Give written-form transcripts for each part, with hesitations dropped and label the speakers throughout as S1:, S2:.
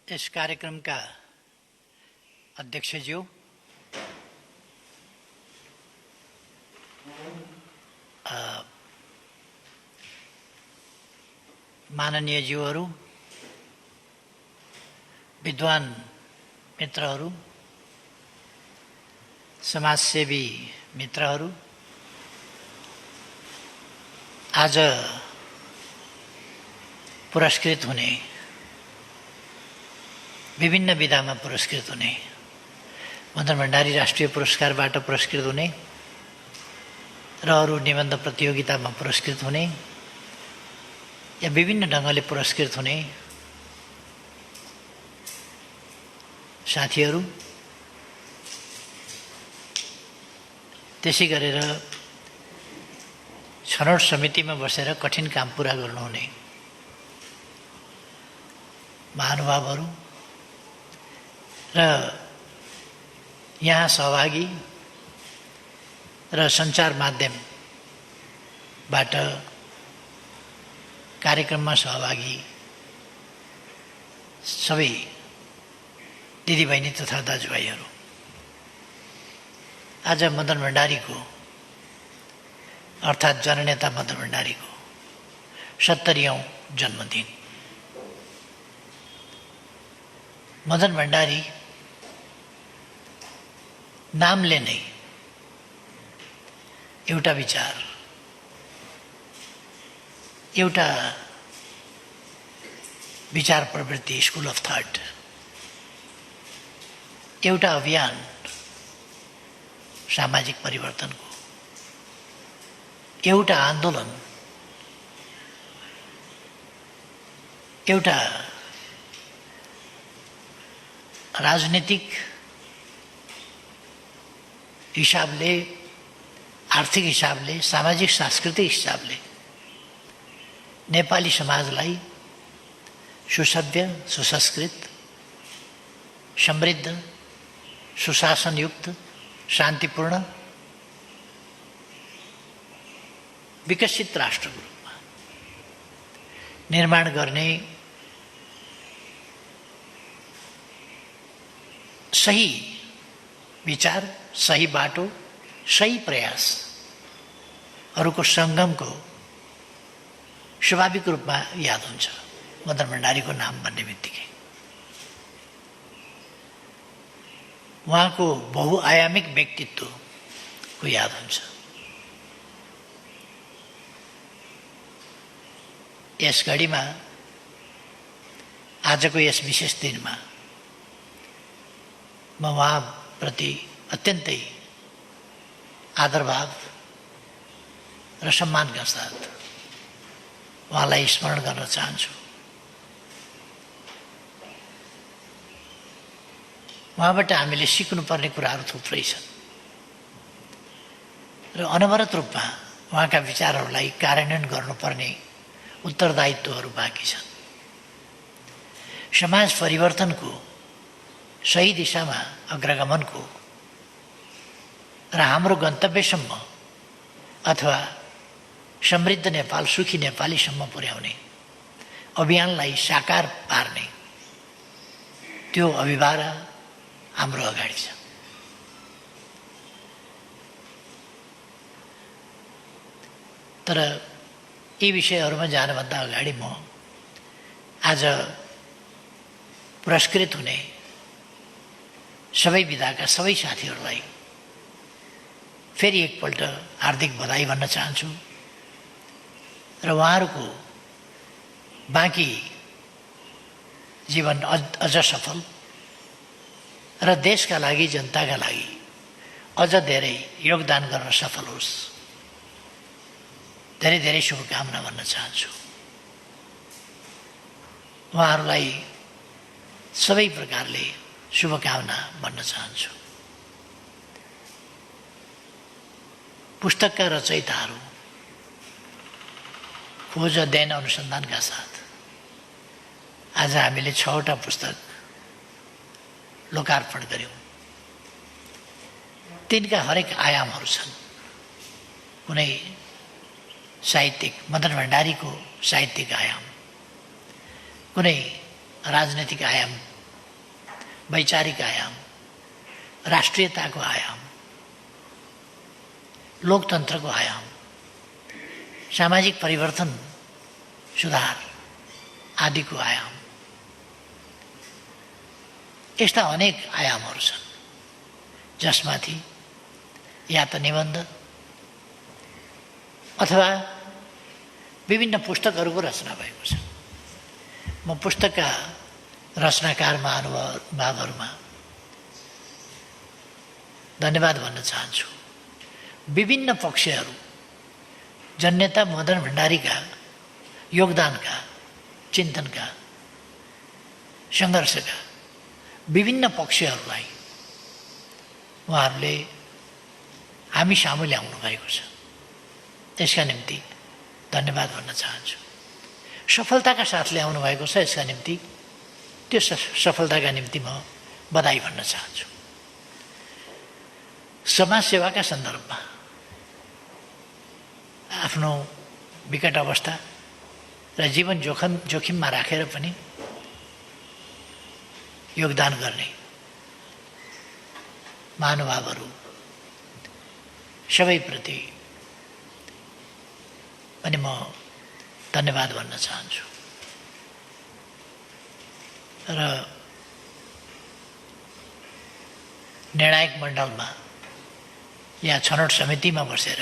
S1: इस कार्यक्रम का अध्यक्षज्यू, माननीय ज्यूहरू, विद्वान मित्रहरू, समाजसेवी मित्रहरू, आज पुरस्कृत हुने, विभिन्न विधामा पुरस्कृत हुने, मदन भण्डारी राष्ट्रिय पुरस्कारबाट पुरस्कृत हुने र अरू निबन्ध प्रतियोगितामा पुरस्कृत हुने या विभिन्न ढङ्गले पुरस्कृत हुने साथीहरू, त्यसै गरेर छनौट समितिमा बसेर कठिन काम पुरा गर्नुहुने महानुभावहरू र यहाँ सहभागी र सञ्चार माध्यमबाट कार्यक्रममा सहभागी सबै दिदीबहिनी तथा दाजुभाइहरू, आज मदन भण्डारीको अर्थात् जननेता मदन भण्डारीको 70औं जन्मदिन। मदन भण्डारी नामले नै एउटा विचार, एउटा विचार प्रवृत्ति, स्कुल अफ थट, एउटा अभियान सामाजिक परिवर्तनको, एउटा आन्दोलन, एउटा राजनीतिक हिसाबले, आर्थिक हिसाबले, सामाजिक सांस्कृतिक हिसाबले नेपाली समाजलाई सुसभ्य, सुसंस्कृत, समृद्ध, सुशासनयुक्त, शान्तिपूर्ण, विकसित राष्ट्रको रूपमा निर्माण गर्ने सही विचार, सही बाटो, सही प्रयासहरूको सङ्गमको स्वाभाविक रूपमा याद हुन्छ मदन भण्डारीको नाम भन्ने बित्तिकै। उहाँको बहुआयामिक व्यक्तित्वको याद हुन्छ। यस घडीमा, आजको यस विशेष दिनमा म उहाँप्रति अत्यन्तै आदरभाव र सम्मानका साथ उहाँलाई स्मरण गर्न चाहन्छु। उहाँबाट हामीले सिक्नुपर्ने कुराहरू थुप्रै छन् र अनवरत रूपमा उहाँका विचारहरूलाई कार्यान्वयन गर्नुपर्ने उत्तरदायित्वहरू बाँकी छन्। समाज परिवर्तनको, सही दिशामा अग्रगमनको र हाम्रो गन्तव्यसम्म अथवा समृद्ध नेपाल, सुखी नेपालीसम्म पुर्याउने अभियानलाई साकार पार्ने त्यो अभिभारा हाम्रो अगाडि छ। तर यी विषयहरूमा जानुभन्दा अगाडि म आज पुरस्कृत हुने सबै विधाका सबै साथीहरूलाई फेरि एकपल्ट हार्दिक बधाई भन्न चाहन्छु र उहाँहरूको बाँकी जीवन अझ सफल र देशका लागि, जनताका लागि अझ धेरै योगदान गर्न सफल होस्, धेरै धेरै शुभकामना भन्न चाहन्छु। उहाँहरूलाई सबै प्रकारले शुभकामना भन्न चाहन्छु। पुस्तकका रचयिताहरू खोज अध्ययन अनुसन्धानका साथ आज हामीले 6वटा पुस्तक लोकार्पण गर्यौँ। तिनका हरेक आयामहरू छन्। कुनै साहित्यिक, मदन भण्डारीको साहित्यिक आयाम, कुनै राजनैतिक आयाम वैचारिक आयाम, राष्ट्रियताको आयाम, लोकतन्त्रको आयाम, सामाजिक परिवर्तन सुधार आदिको आयाम, यस्ता अनेक आयामहरू छन् जसमाथि या त निबन्ध अथवा विभिन्न पुस्तकहरूको रचना भएको छ। म पुस्तकका रचनाकार महानुभावहरूमा धन्यवाद भन्न चाहन्छु। विभिन्न पक्षहरू जननेता मदन भण्डारीका योगदानका, चिन्तनका, सङ्घर्षका विभिन्न पक्षहरूलाई उहाँहरूले हामी सामु ल्याउनु भएको छ। त्यसका निम्ति धन्यवाद भन्न चाहन्छु। सफलताका साथ ल्याउनु भएको छ, यसका निम्ति त्यो सफलताका निम्ति म बधाई भन्न चाहन्छु। समाजसेवाका सन्दर्भमा आफ्नो विकट अवस्था र जीवन जोखिममा राखेर पनि योगदान गर्ने महानुभावहरू सबैप्रति पनि म धन्यवाद भन्न चाहन्छु। र निर्णायक मण्डलमा या छनौट समितिमा बसेर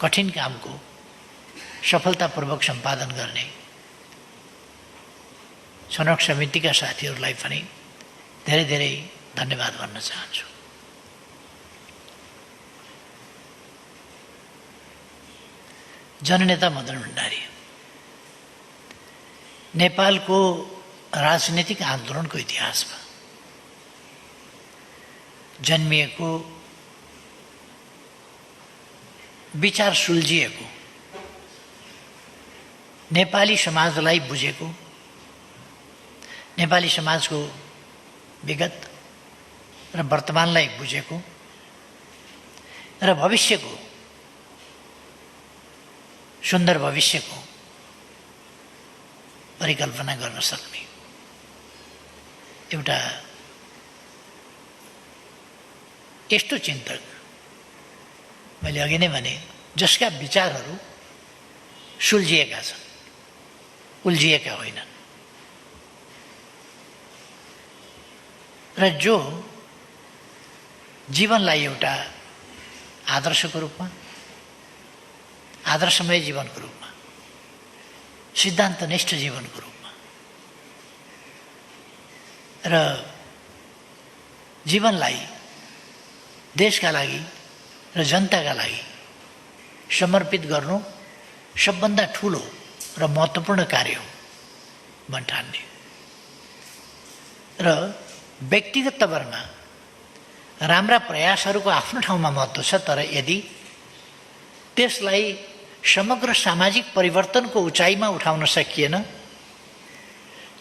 S1: कठिन कामको सफलतापूर्वक सम्पादन गर्ने छनौट समितिका साथीहरूलाई पनि धेरै धेरै धन्यवाद भन्न चाहन्छु। जननेता मदन भण्डारी नेपालको राजनीतिक आन्दोलनको इतिहासमा जन्मिएको, विचार सुल्झिएको, नेपाली समाजलाई बुझेको, नेपाली समाजको विगत र वर्तमानलाई बुझेको र भविष्यको, सुन्दर भविष्यको परिकल्पना गर्न सक्ने एउटा यस्तो चिन्तक मैले अघि नै भने जसका विचारहरू सुल्झिएका छन्, उल्झिएका होइनन् र जो जीवनलाई एउटा आदर्शको रूपमा, आदर्शमय जीवनको रूपमा, सिद्धान्तनिष्ठ जीवनको रूपमा र जीवनलाई देशका लागि र जनताका लागि समर्पित गर्नु सबभन्दा ठुलो र महत्त्वपूर्ण कार्य हो भन्ठान्ने र व्यक्तिगत तवरमा राम्रा प्रयासहरूको आफ्नो ठाउँमा महत्त्व छ, तर यदि त्यसलाई समग्र सामाजिक परिवर्तनको उचाइमा उठाउन सकिएन,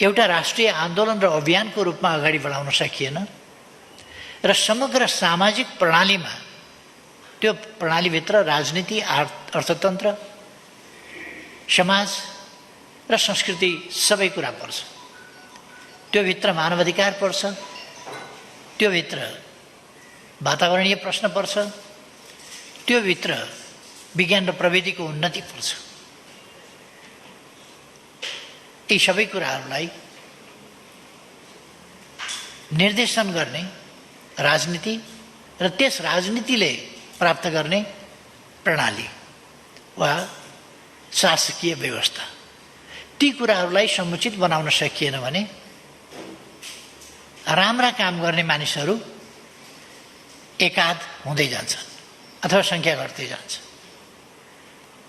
S1: एउटा राष्ट्रिय आन्दोलन र अभियानको रूपमा अगाडि बढाउन सकिएन र समग्र सामाजिक प्रणालीमा, त्यो प्रणालीभित्र राजनीति, अर्थतन्त्र, समाज र संस्कृति सबै कुरा पर्छ, त्योभित्र मानवाधिकार पर्छ, त्योभित्र वातावरणीय प्रश्न पर्छ, त्योभित्र विज्ञान र प्रविधिको उन्नति पर्छ। यी सबै कुराहरूलाई निर्देशन गर्ने राजनीति र त्यस राजनीतिले प्राप्त गर्ने प्रणाली वा शासकीय व्यवस्था, ती कुराहरूलाई समुचित बनाउन सकिएन भने राम्रा काम गर्ने मानिसहरू एकाध हुँदै जान्छन् अथवा सङ्ख्या घट्दै जान्छ।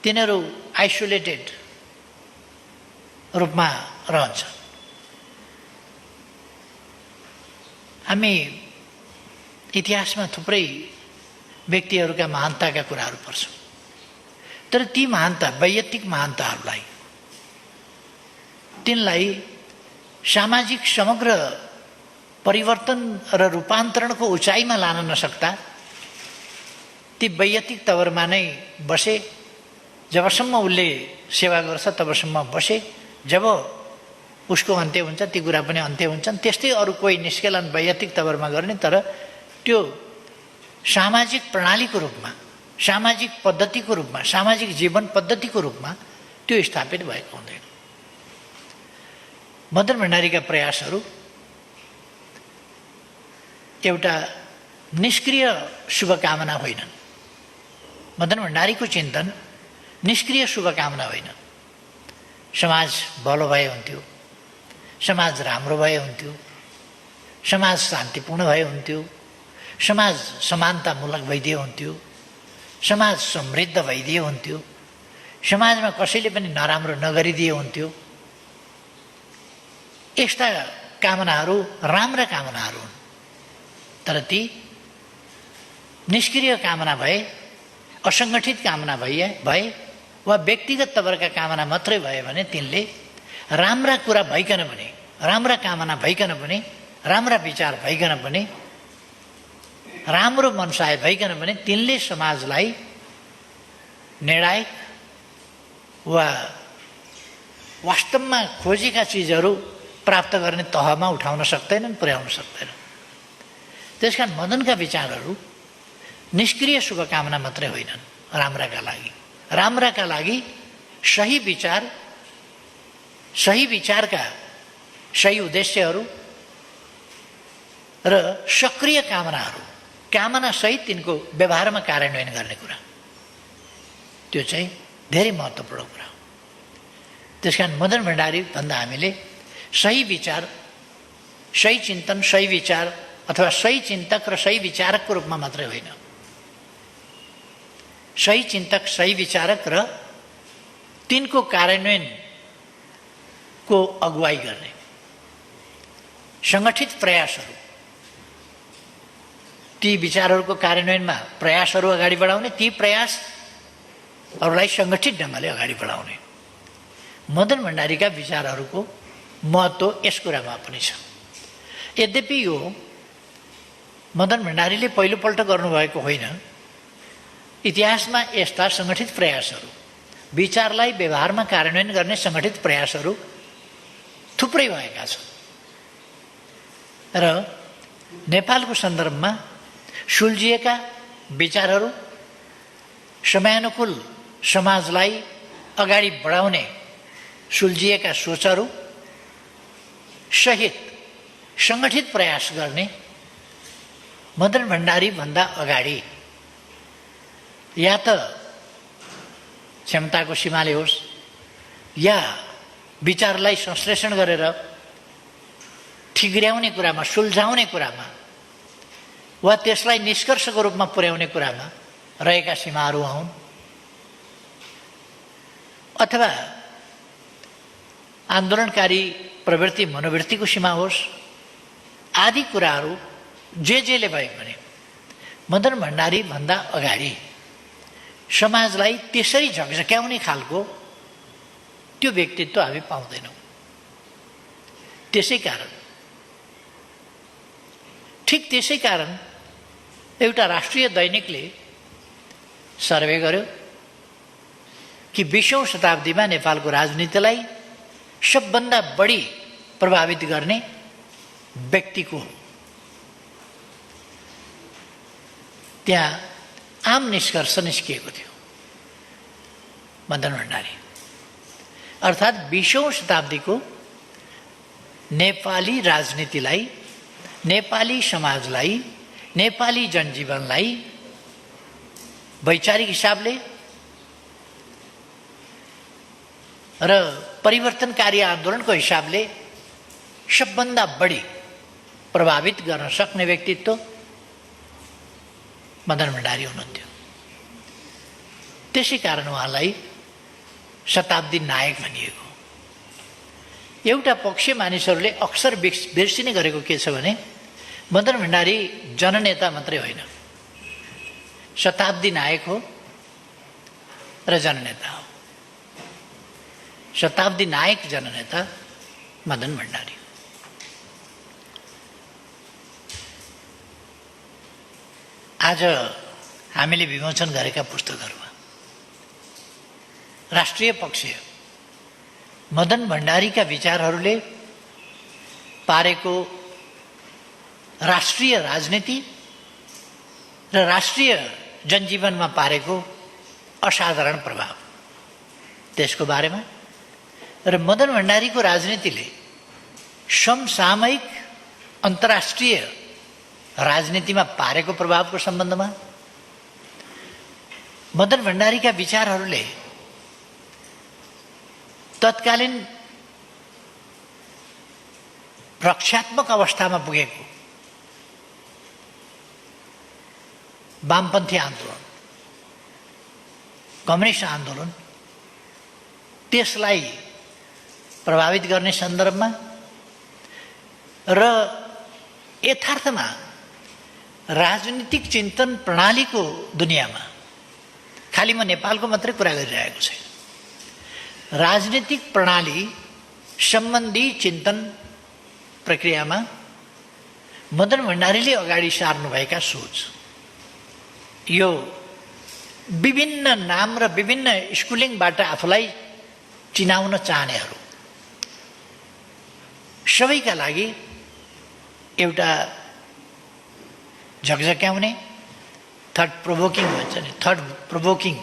S1: तिनीहरू आइसोलेटेड रूपमा रहन्छन्। हामी इतिहासमा थुप्रै व्यक्तिहरूका महानताका कुराहरू पढ्छौँ, तर ती महानता, वैयक्तिक महानताहरूलाई, तिनलाई सामाजिक समग्र परिवर्तन र रूपान्तरणको उचाइमा लान नसक्दा ती वैयक्तिक तवरमा नै बसे। जबसम्म उसले सेवा गर्छ तबसम्म बसे। जब उसको अन्त्य हुन्छ, ती कुरा पनि अन्त्य हुन्छन्। त्यस्तै अरू कोही निष्केलन वैयक्तिक तवरमा गर्ने, तर त्यो सामाजिक प्रणालीको रूपमा, सामाजिक पद्धतिको रूपमा, सामाजिक जीवन पद्धतिको रूपमा त्यो स्थापित भएको हुँदैन। मदन भण्डारीका प्रयासहरू एउटा निष्क्रिय शुभकामना होइनन्। मदन भण्डारीको चिन्तन निष्क्रिय शुभकामना होइन। समाज भलो भए हुन्थ्यो, समाज राम्रो भए हुन्थ्यो, समाज शान्तिपूर्ण भए हुन्थ्यो, समाज समानतामूलक भइदिए हुन्थ्यो, समाज समृद्ध भइदिए हुन्थ्यो, समाजमा कसैले पनि नराम्रो नगरिदिए हुन्थ्यो। यस्ता कामनाहरू राम्रा कामनाहरू हुन्, तर ती निष्क्रिय कामना भए, असङ्गठित कामना भए वा व्यक्तिगत तवरका कामना मात्रै भए भने तिनले राम्रा कुरा भइकन पनि, राम्रा कामना भइकन पनि, राम्रा विचार भइकन पनि, राम्रो मनसाय भइकन पनि तिनले समाजलाई निर्णायक वा वास्तवमा खोजेका चिजहरू प्राप्त गर्ने तहमा उठाउन सक्दैनन्, पुर्याउन सक्दैनन्। त्यसकारण मदनका विचारहरू निष्क्रिय शुभकामना मात्रै होइनन्। राम्राका लागि, राम्राका लागि सही विचार, सही विचारका सही उद्देश्यहरू र सक्रिय कामनाहरू, कामनासहित तिनको व्यवहारमा कार्यान्वयन गर्ने कुरा, त्यो चाहिँ धेरै महत्त्वपूर्ण कुरा हो। त्यसकारण मदन भण्डारी भन्दा हामीले सही विचार, सही चिन्तन, सही विचार अथवा सही चिन्तक र सही विचारकको रूपमा मात्रै होइन, सही चिन्तक, सही विचारक र तिनको कार्यान्वयनको अगुवाई गर्ने सङ्गठित प्रयासहरू, ती विचारहरूको कार्यान्वयनमा प्रयासहरू अगाडि बढाउने, ती प्रयासहरूलाई सङ्गठित ढङ्गले अगाडि बढाउने। मदन भण्डारीका विचारहरूको महत्त्व यस कुरामा पनि छ। यद्यपि यो मदन भण्डारीले पहिलोपल्ट गर्नुभएको होइन। इतिहासमा यस्ता सङ्गठित प्रयासहरू, विचारलाई व्यवहारमा कार्यान्वयन गर्ने सङ्गठित प्रयासहरू थुप्रै भएका छन् र नेपालको सन्दर्भमा सुल्झिएका विचारहरू, समयानुकूल समाजलाई अगाडि बढाउने सुल्झिएका सोचहरू सहित सङ्गठित प्रयास गर्ने मदन भण्डारी भन्दा अगाडि या त क्षमताको सीमाले होस् या विचारलाई संश्लेषण गरेर ठिग्र्याउने कुरामा, सुल्झाउने कुरामा वा त्यसलाई निष्कर्षको रूपमा पुर्याउने कुरामा रहेका सीमाहरू हुन्, अथवा आन्दोलनकारी प्रवृत्ति मनोवृत्तिको सीमा होस्, आदि कुराहरू जेले भए पनि मदन भण्डारी भन्दा अगाडि समाजलाई त्यसरी झकझक्याउने खालको त्यो व्यक्तित्व हामी पाउँदैनौँ। ठिक त्यसै कारण एउटा राष्ट्रिय दैनिकले सर्वे गर्यो कि 20औं शताब्दीमा नेपालको राजनीतिलाई सबभन्दा बढी प्रभावित गर्ने व्यक्तिको त्यहाँ आम निष्कर्ष निस्किएको थियो, मदन भण्डारी। अर्थात् 20औं शताब्दीको नेपाली राजनीतिलाई, नेपाली समाजलाई, नेपाली जनजीवनलाई वैचारिक हिसाबले र परिवर्तनकारी आन्दोलनको हिसाबले सबभन्दा बढी प्रभावित गर्न सक्ने व्यक्तित्व मदन भण्डारी हुनुहुन्थ्यो। त्यसै कारण उहाँलाई शताब्दी नायक भनिएको। एउटा पक्ष मानिसहरूले अक्सर बिर्सिने गरेको के छ भने मदन भण्डारी जननेता मात्रै होइन, शताब्दी नायक हो र जननेता हो। शताब्दी नायक जननेता मदन भण्डारी। आज हामीले विमोचन गरेका पुस्तकहरूमा राष्ट्रिय पक्ष मदन भण्डारीका विचारहरूले पारेको राष्ट्रिय राजनीति र राष्ट्रिय जनजीवनमा पारेको असाधारण प्रभाव त्यसको बारेमा र मदन भण्डारीको राजनीतिले समसामयिक अन्तर्राष्ट्रिय राजनीतिमा पारेको प्रभावको सम्बन्धमा मदन भण्डारीका विचारहरूले तत्कालीन रक्षात्मक अवस्थामा पुगेको वामपन्थी आन्दोलन, कम्युनिस्ट आन्दोलन त्यसलाई प्रभावित गर्ने सन्दर्भमा र यथार्थमा राजनीतिक चिन्तन प्रणालीको दुनियाँमा, खालि म नेपालको मात्रै कुरा गरिरहेको छैन, राजनीतिक प्रणाली सम्बन्धी चिन्तन प्रक्रियामा मदन भण्डारीले अगाडि सार्नुभएका सोच, यो विभिन्न नाम र विभिन्न स्कुलिङबाट आफूलाई चिनाउन चाहनेहरू सबैका लागि एउटा झकझक्याउने, थट प्रोभोकिङ भन्छ नि, थट प्रोभोकिङ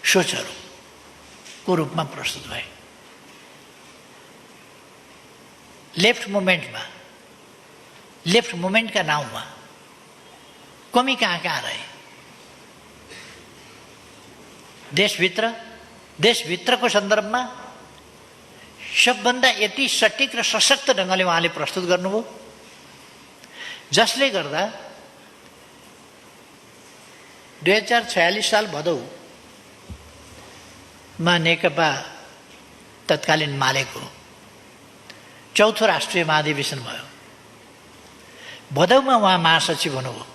S1: सोचहरूको रूपमा प्रस्तुत भए। लेफ्ट मुभमेन्टका नाउँमा कमी कहाँ रहे, देशभित्रको सन्दर्भमा सबभन्दा यति सटिक र सशक्त ढङ्गले उहाँले प्रस्तुत गर्नुभयो, जसले गर्दा 2046 साल भदौमा नेकपा तत्कालीन मालेको चौथो राष्ट्रिय महाधिवेशन भयो। भदौमा उहाँ महासचिव हुनुभयो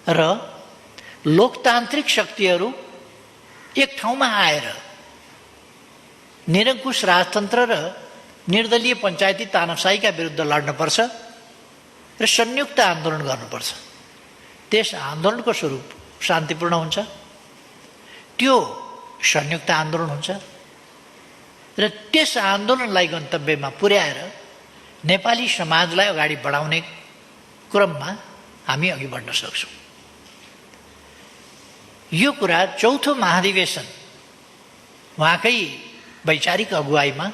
S1: र लोकतान्त्रिक शक्तिहरू एक ठाउँमा आएर निरङ्कुश राजतन्त्र र निर्दलीय पञ्चायती तानाशाहीका विरुद्ध लड्नुपर्छ र संयुक्त आन्दोलन गर्नुपर्छ। त्यस आन्दोलनको स्वरूप शान्तिपूर्ण हुन्छ, त्यो संयुक्त आन्दोलन हुन्छ र त्यस आन्दोलनलाई गन्तव्यमा पुर्याएर नेपाली समाजलाई अगाडि बढाउने क्रममा हामी अघि बढ्न सक्छौँ। यो कुरा चौथो महाधिवेशन उहाँकै वैचारिक अगुवाईमा,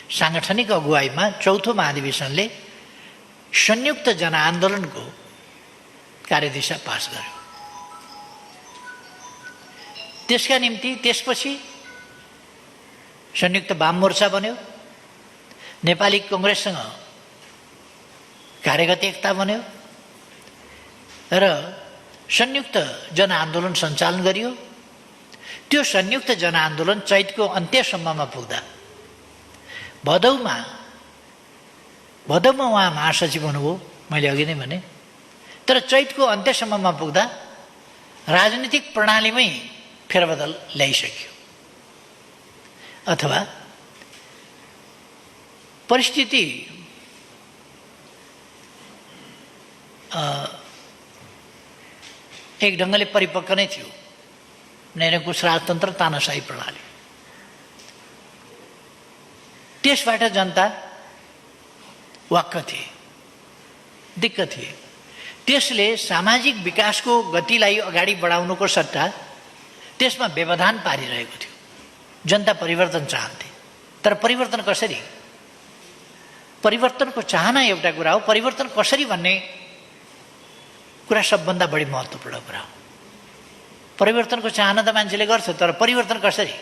S1: साङ्गठनिक अगुवाईमा चौथो महाधिवेशनले संयुक्त जनआन्दोलनको कार्यदिशा पास गर्यो। त्यसका निम्ति त्यसपछि संयुक्त वाम मोर्चा बन्यो, नेपाली कङ्ग्रेससँग कार्यगत एकता बन्यो र संयुक्त जनआन्दोलन सञ्चालन गरियो। त्यो संयुक्त जनआन्दोलन चैतको अन्त्यसम्ममा पुग्दा भदौमा उहाँ महासचिव हुनुभयो, मैले अघि नै भने। तर चैतको अन्त्यसम्ममा पुग्दा राजनीतिक प्रणालीमै फेरबदल ल्याइसक्यो, अथवा परिस्थिति एक ढङ्गले परिपक्व नै थियो। निरङ्कुश राजतन्त्र, तानाशाही प्रणाली, त्यसबाट जनता वाक्क थिए, दिक्क थिए। त्यसले सामाजिक विकासको गतिलाई अगाडि बढाउनुको सट्टा त्यसमा व्यवधान पारिरहेको थियो। जनता परिवर्तन चाहन्थे, तर परिवर्तन कसरी? परिवर्तनको चाहना एउटा कुरा हो, परिवर्तन कसरी भन्ने कुरा सबभन्दा बढी महत्त्वपूर्ण कुरा हो। परिवर्तनको चाहना त मान्छेले गर्छ, तर परिवर्तन कसरी?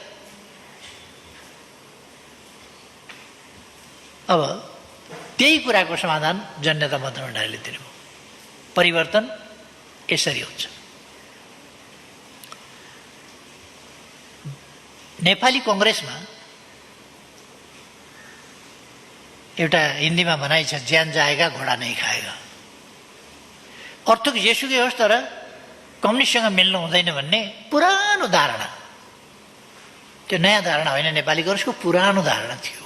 S1: अब त्यही कुराको समाधान जननेता मदन भण्डारीले दिनुभयो। परिवर्तन यसरी हुन्छ। नेपाली कङ्ग्रेसमा एउटा हिन्दीमा भनाइ छ, ज्यान जाएगा घोडा नै खाएगा। अर्थ जेसुकै होस्, तर कम्युनिस्टसँग मिल्नु हुँदैन भन्ने पुरानो धारणा, त्यो नयाँ धारणा होइन, नेपाली कङ्ग्रेसको पुरानो धारणा थियो।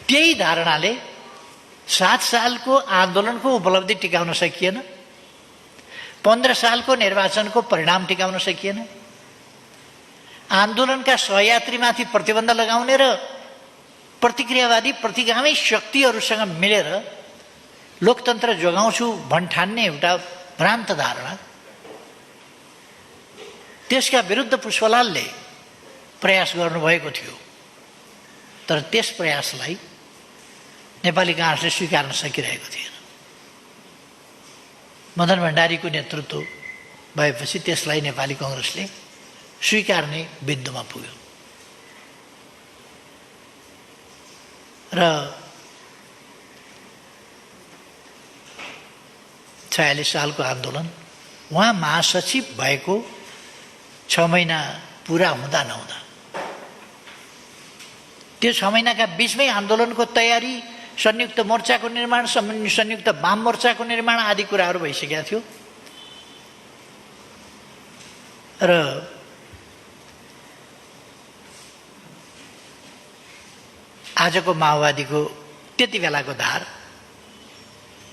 S1: त्यही धारणाले 7 सालको आन्दोलनको उपलब्धि टिकाउन सकिएन, 15 सालको निर्वाचनको परिणाम टिकाउन सकिएन, आन्दोलनका सहयात्रीमाथि प्रतिबन्ध लगाउने र प्रतिक्रियावादी प्रतिगामी शक्तिहरूसँग मिलेर लोकतन्त्र जोगाउँछु भन्ठान्ने एउटा भ्रान्त धारणा, त्यसका विरुद्ध पुष्पलालले प्रयास गर्नुभएको थियो। तर त्यस प्रयासलाई नेपाली काङ्ग्रेसले स्वीकार्न सकिरहेको थिएन। मदन भण्डारीको नेतृत्व भएपछि त्यसलाई नेपाली काङ्ग्रेसले स्वीकार्ने बिन्दुमा पुग्यो र 46 सालको आन्दोलन उहाँ महासचिव भएको 6 महिना पुरा हुँदा नहुँदा, त्यो 6 महिनाका बीचमै आन्दोलनको तयारी, संयुक्त मोर्चाको निर्माण, संयुक्त वाम मोर्चाको निर्माण आदि कुराहरू भइसकेका थियो र आजको माओवादीको त्यति बेलाको धार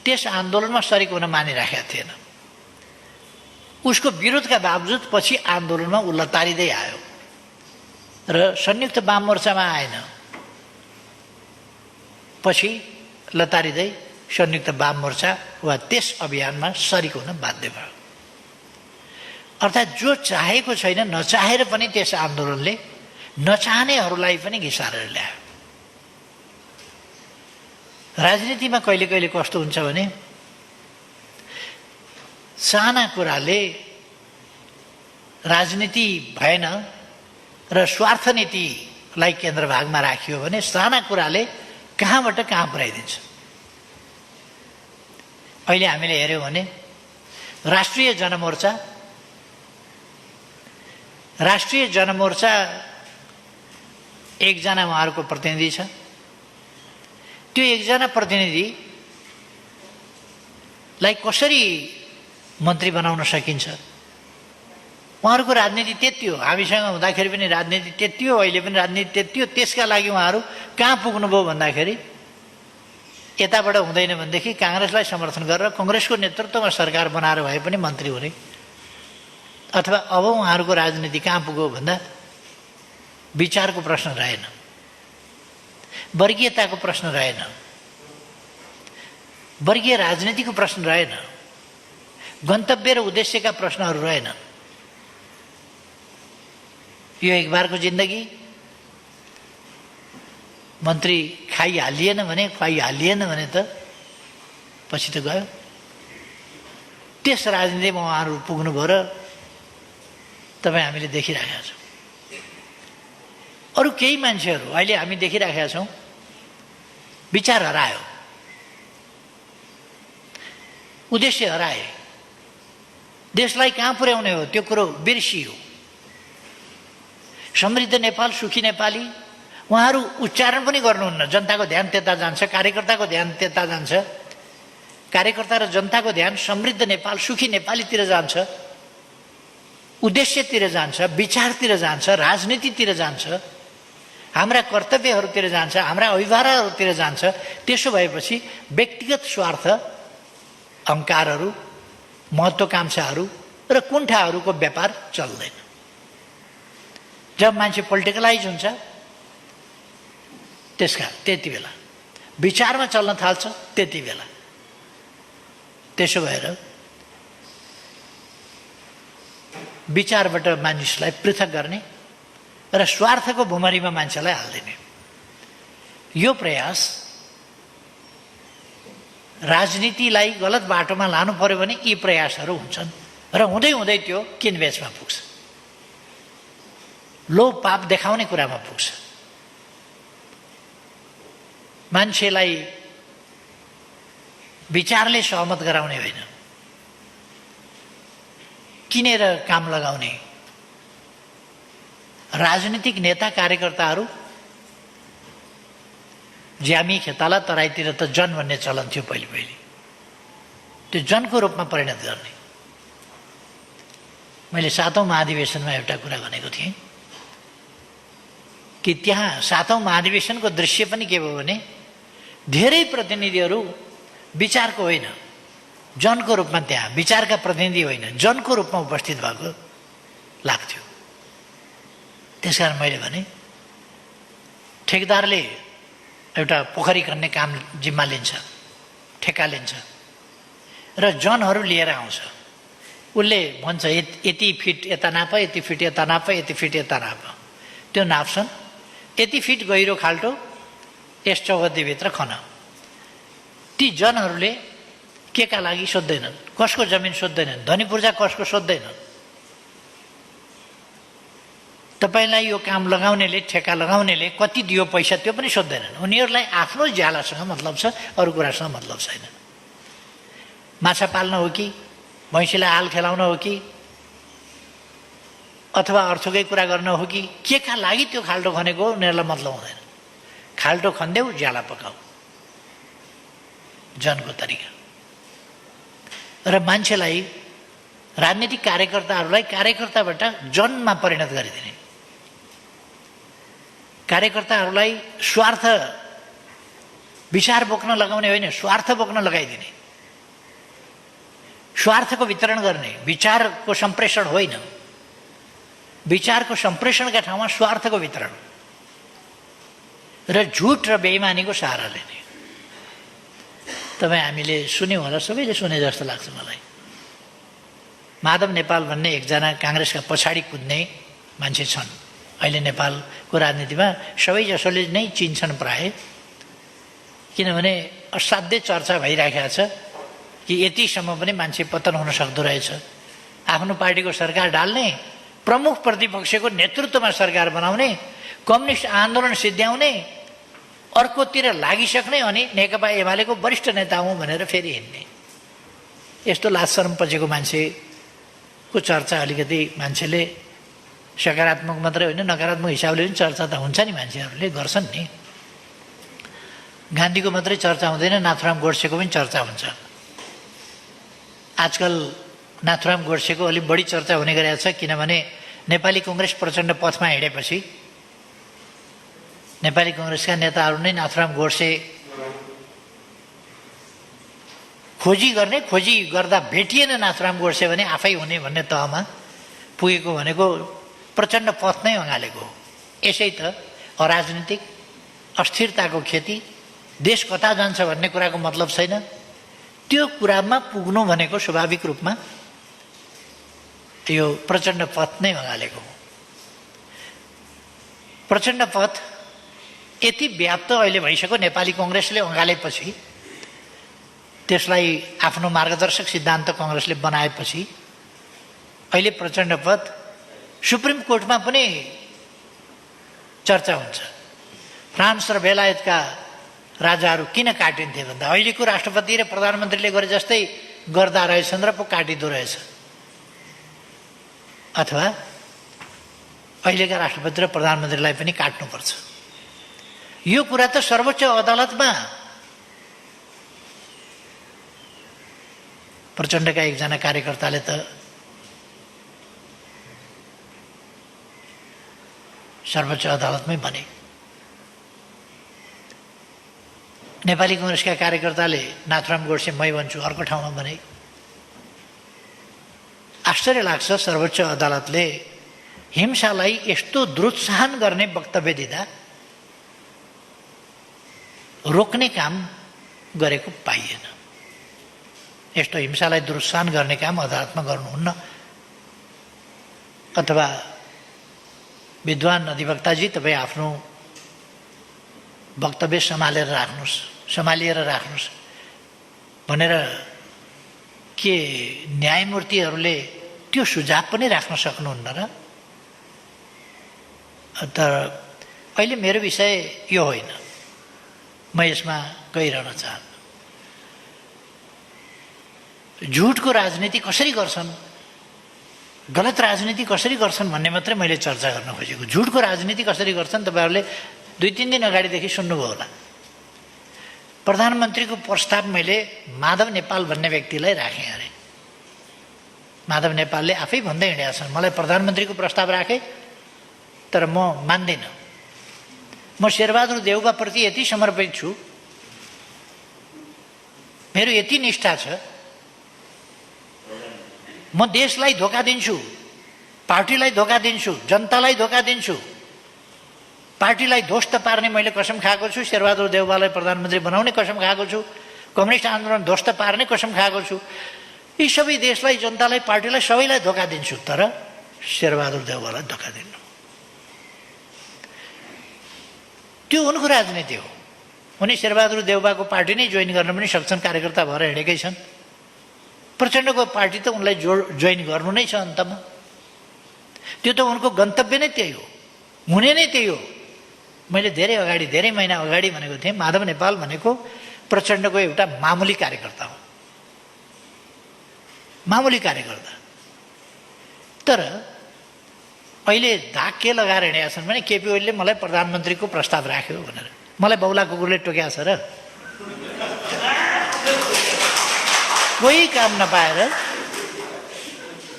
S1: त्यस आन्दोलनमा सरिक हुन मानिराखेका थिएन। उसको विरोधका बावजुद पछि आन्दोलनमा उ लतारिँदै आयो र संयुक्त वाम मोर्चामा आएन, पछि लतारिँदै संयुक्त वाम मोर्चा वा त्यस अभियानमा सरिक हुन बाध्य भयो। अर्थात् जो चाहेको छैन, नचाहेर पनि त्यस आन्दोलनले नचाहनेहरूलाई पनि घिसारेर ल्यायो। राजनीतिमा कहिले कहिले कस्तो हुन्छ भने साना कुराले राजनीति भएन र स्वार्थ नीतिलाई केन्द्रभागमा राखियो भने साना कुराले कहाँबाट कहाँ पुर्याइदिन्छ। अहिले हामीले हेर्यौँ भने राष्ट्रिय जनमोर्चा एकजना उहाँहरूको प्रतिनिधि छ। त्यो एकजना प्रतिनिधिलाई कसरी मन्त्री बनाउन सकिन्छ? उहाँहरूको राजनीति त्यति हो, हामीसँग हुँदाखेरि पनि राजनीति त्यति हो, अहिले पनि राजनीति त्यति हो। त्यसका लागि उहाँहरू कहाँ पुग्नुभयो भन्दाखेरि यताबाट हुँदैन भनेदेखि काङ्ग्रेसलाई समर्थन गरेर कङ्ग्रेसको नेतृत्वमा सरकार बनाएर भए पनि मन्त्री हुने, अथवा अब उहाँहरूको राजनीति कहाँ पुग्यो भन्दा विचारको प्रश्न रहेन, वर्गीयताको प्रश्न रहेन, वर्गीय राजनीतिको प्रश्न रहेन, गन्तव्य र उद्देश्यका प्रश्नहरू रहेन। यो एक बारको जिन्दगी, मन्त्री खाइहालिएन भने त पछि त गयो। त्यस राजनीतिमा उहाँहरू पुग्नुभयो र तपाईँ हामीले देखिराखेका छौँ। अरू केही मान्छेहरू अहिले हामी देखिराखेका छौँ, विचार हरायो, उद्देश्य हराए, देशलाई कहाँ पुर्याउने हो त्यो कुरो बिर्सियो। समृद्ध नेपाल, सुखी नेपाली उहाँहरू उच्चारण पनि गर्नुहुन्न। जनताको ध्यान त्यता जान्छ, कार्यकर्ताको ध्यान त्यता जान्छ, कार्यकर्ता र जनताको ध्यान समृद्ध नेपाल, सुखी नेपालीतिर जान्छ, उद्देश्यतिर जान्छ, विचारतिर जान्छ, राजनीतितिर जान्छ, हाम्रा कर्तव्यहरूतिर जान्छ, हाम्रा अभिभावकहरूतिर जान्छ। त्यसो भएपछि व्यक्तिगत स्वार्थ, अहङ्कारहरू, महत्त्वाकांक्षाहरू र कुण्ठाहरूको व्यापार चल्दैन। जब मान्छे पोलिटिकलाइज हुन्छ त्यति बेला विचारमा चल्न थाल्छ, त्यति बेला। त्यसो भएर विचारबाट मानिसलाई पृथक गर्ने र स्वार्थको भुमरीमा मान्छेलाई हाल्दिने यो प्रयास राजनीतिलाई गलत बाटोमा लानु पर्यो भने यी प्रयासहरू हुन्छन् र हुँदै हुँदै त्यो किनबेचमा पुग्छ, लोभ पाप देखाउने कुरामा पुग्छ। मान्छेलाई विचारले सहमत गराउने होइन, किनेर काम लगाउने। राजनीतिक नेता कार्यकर्ताहरू ज्यामी खेताला तराईतिर त जन भन्ने चलन थियो पहिले, त्यो जनको रूपमा परिणत गर्ने। मैले 7औं महाधिवेशनमा एउटा कुरा भनेको थिएँ कि त्यहाँ 7औं महाधिवेशनको दृश्य पनि के भयो भने धेरै प्रतिनिधिहरू विचारको होइन, जनको रूपमा, त्यहाँ विचारका प्रतिनिधि होइन, जनको रूपमा उपस्थित भएको लाग्थ्यो। त्यसकारण मैले भने ठेकदारले एउटा पोखरी खन्ने काम जिम्मा लिन्छ, ठेक्का लिन्छ र जनहरू लिएर आउँछ। उसले भन्छ यति फिट यता नाप, यति फिट यता नाप, यति फिट यता नाप। त्यो नाप्छन्, यति फिट गहिरो खाल्टो यस चौहद्दीभित्र खन। ती जनहरूले के का लागि सोध्दैनन्, कसको जमिन सोध्दैनन्, धनी पूर्जा कसको सोध्दैनन्। तपाईँलाई यो काम लगाउनेले, ठेक्का लगाउनेले कति दियो पैसा त्यो पनि सोध्दैनन्। उनीहरूलाई आफ्नो ज्यालासँग मतलब छ, अरू कुरासँग मतलब छैन। माछा पाल्न हो कि, भैँसीलाई हाल खेलाउन हो कि, अथवा अर्थकै कुरा गर्न हो कि, के का लागि त्यो खाल्टो खनेको उनीहरूलाई मतलब हुँदैन। खाल्टो खन्देऊ, ज्याला पकाऊ, जनको तरिका। र मान्छेलाई, राजनीतिक कार्यकर्ताहरूलाई कार्यकर्ताबाट जनमा परिणत गरिदिने, कार्यकर्ताहरूलाई स्वार्थ विचार बोक्न लगाउने होइन, स्वार्थ बोक्न लगाइदिने, स्वार्थको वितरण गर्ने, विचारको सम्प्रेषण होइन। विचारको सम्प्रेषणका ठाउँमा स्वार्थको वितरण र झुट र बेइमानीको सहारा लिने। तपाईँ हामीले सुन्यौँ होला, सबैले सुने जस्तो लाग्छ मलाई। माधव नेपाल भन्ने एकजना काङ्ग्रेसका पछाडि कुद्ने मान्छे छन्। अहिले नेपालको राजनीतिमा सबैजसोले नै चिन्छन् प्राय, किनभने असाध्यै चर्चा भइराखेको छ कि यतिसम्म पनि मान्छे पतन हुन सक्दो रहेछ। आफ्नो पार्टीको सरकार डाल्ने, प्रमुख प्रतिपक्षको नेतृत्वमा सरकार बनाउने, कम्युनिस्ट आन्दोलन सिद्ध्याउने, अर्कोतिर लागिसक्ने, अनि नेकपा एमालेको वरिष्ठ नेता हुँ भनेर फेरि हिँड्ने। यस्तो लाजशरम पछिको मान्छेको चर्चा अलिकति मान्छेले सकारात्मक मात्रै होइन नकारात्मक हिसाबले पनि चर्चा त हुन्छ नि, मान्छेहरूले गर्छन् नि। गान्धीको मात्रै चर्चा हुँदैन, नाथुराम गोडसेको पनि चर्चा हुन्छ। आजकल नाथुराम गोडसेको अलिक बढी चर्चा हुने गरेको छ, किनभने नेपाली कङ्ग्रेस प्रचण्ड पथमा हिँडेपछि नेपाली कङ्ग्रेसका नेताहरू नै नाथुराम गोडसे खोजी गर्दा भेटिएन नाथुराम गोडसे भने आफै हुने भन्ने तहमा पुगेको भनेको प्रचण्ड पथ नै अँगालेको हो। यसै त अराजनीतिक अस्थिरताको खेती, देश कता जान्छ भन्ने कुराको मतलब छैन। त्यो कुरामा पुग्नु भनेको स्वाभाविक रूपमा यो प्रचण्ड पथ नै अँगालेको हो। प्रचण्ड पथ यति व्याप्त अहिले भइसक्यो, नेपाली कङ्ग्रेसले अँगालेपछि, त्यसलाई आफ्नो मार्गदर्शक सिद्धान्त कङ्ग्रेसले बनाएपछि अहिले प्रचण्ड पथ सुप्रिम कोर्टमा पनि चर्चा हुन्छ। फ्रान्स र बेलायतका राजाहरू किन काटिन्थे भन्दा अहिलेको राष्ट्रपति र प्रधानमन्त्रीले गरे जस्तै गर्दा रहेछन् र पो काटिँदो रहेछ। अथवा अहिलेका राष्ट्रपति र प्रधानमन्त्रीलाई पनि काट्नुपर्छ। यो कुरा त सर्वोच्च अदालतमा प्रचण्डका एकजना कार्यकर्ताले त सर्वोच्च अदालतमै भने। नेपाली कङ्ग्रेसका कार्यकर्ताले नाथुराम गोडसे मै भन्छु अर्को ठाउँमा भने। आश्चर्य लाग्छ, सर्वोच्च अदालतले हिंसालाई यस्तो दुरुत्साहन गर्ने वक्तव्य दिँदा रोक्ने काम गरेको पाइएन। यस्तो हिंसालाई दुरुत्साहन गर्ने काम अदालतमा गर्नुहुन्न। अथवा विद्वान अधिवक्ताजी तपाईँ आफ्नो वक्तव्य सम्हालिएर राख्नुहोस् भनेर के न्यायमूर्तिहरूले त्यो सुझाव पनि राख्न सक्नुहुन्न र? तर अहिले मेरो विषय यो होइन, म यसमा गइरहन चाहन्न। झुटको राजनीति कसरी गर्छन्, गलत राजनीति कसरी गर्छन् भन्ने मात्रै मैले चर्चा गर्न खोजेको। झुटको राजनीति कसरी गर्छन् तपाईँहरूले 2-3 दिन अगाडिदेखि सुन्नुभयो होला। प्रधानमन्त्रीको प्रस्ताव मैले माधव नेपाल भन्ने व्यक्तिलाई राखेँ अरे। माधव नेपालले आफै भन्दै हिँडेका छन्, मलाई प्रधानमन्त्रीको प्रस्ताव राखे तर म मान्दिनँ। म शेरबहादुर देउवाप्रति यति समर्पित छु, मेरो यति निष्ठा छ, म देशलाई धोका दिन्छु, पार्टीलाई धोका दिन्छु, जनतालाई धोका दिन्छु, पार्टीलाई ध्वस्त पार्ने मैले कसम खाएको छु, शेरबहादुर देउवालाई प्रधानमन्त्री बनाउने कसम खाएको छु, कम्युनिस्ट आन्दोलन ध्वस्त पार्ने कसम खाएको छु। यी सबै देशलाई, जनतालाई, पार्टीलाई, सबैलाई धोका दिन्छु, तर शेरबहादुर देउवालाई धोका दिन्नु। त्यो उनको राजनीति हो। उनी शेरबहादुर देउवाको पार्टी नै जोइन गर्न पनि सक्छन्, कार्यकर्ता भएर हिँडेकै छन्। प्रचण्डको पार्टी त उनलाई जोइन गर्नु नै छ अन्तमा। त्यो त उनको गन्तव्य नै त्यही हो, हुने नै त्यही हो। मैले धेरै महिना अगाडि भनेको थिएँ, माधव नेपाल भनेको प्रचण्डको एउटा मामुली कार्यकर्ता हो, मामुली कार्यकर्ता। तर अहिले धाक के लगाएर हिँडेका छन् भने केपी ओलीले मलाई प्रधानमन्त्रीको प्रस्ताव राख्यो भनेर। मलाई बौला कुकुरले टोक्या छ र? कोही काम नपाएर,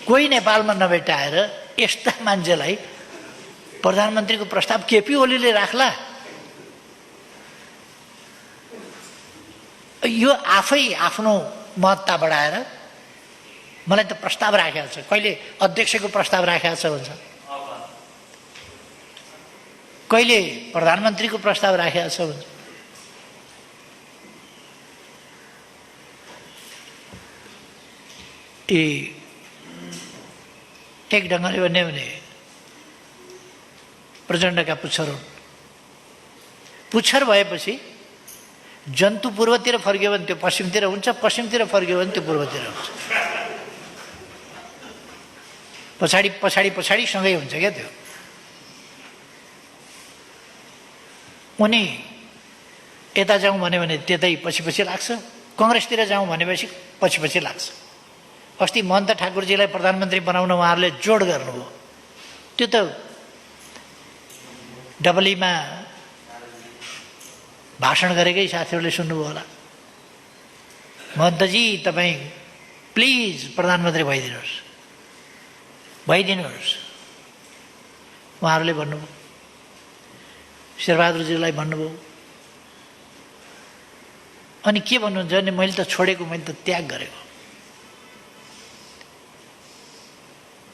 S1: कोही नेपालमा नभेटाएर यस्ता मान्छेलाई प्रधानमन्त्रीको प्रस्ताव केपी ओलीले राख्ला? यो आफै आफ्नो महत्ता बढाएर मलाई त प्रस्ताव राखेको छ, कहिले अध्यक्षको प्रस्ताव राखेको छ भन्छ, कहिले प्रधानमन्त्रीको प्रस्ताव राखेको छ भन्छ। एक ढङ्गले भन्यो भने प्रचण्डका पुच्छर हुन्। पुच्छर भएपछि जन्तु पूर्वतिर फर्क्यो भने त्यो पश्चिमतिर हुन्छ, पश्चिमतिर फर्क्यो भने त्यो पूर्वतिर हुन्छ। पछाडि पछाडि पछाडि सँगै हुन्छ क्या त्यो। उनी यता जाउँ भन्यो भने त्यतै पछि पछि लाग्छ, कङ्ग्रेसतिर जाउँ भनेपछि पछि पछि लाग्छ। अस्ति महन्त ठाकुरजीलाई प्रधानमन्त्री बनाउन उहाँहरूले जोड गर्नुभयो। त्यो त डबलीमा भाषण गरेकै साथीहरूले सुन्नुभयो होला। महन्तजी तपाईँ प्लिज प्रधानमन्त्री भइदिनुहोस्, भइदिनुहोस्। उहाँहरूले भन्नुभयो, शेरबहादुरजीलाई भन्नुभयो। अनि के भन्नुहुन्छ भने मैले त छोडेको, मैले त त्याग गरेको।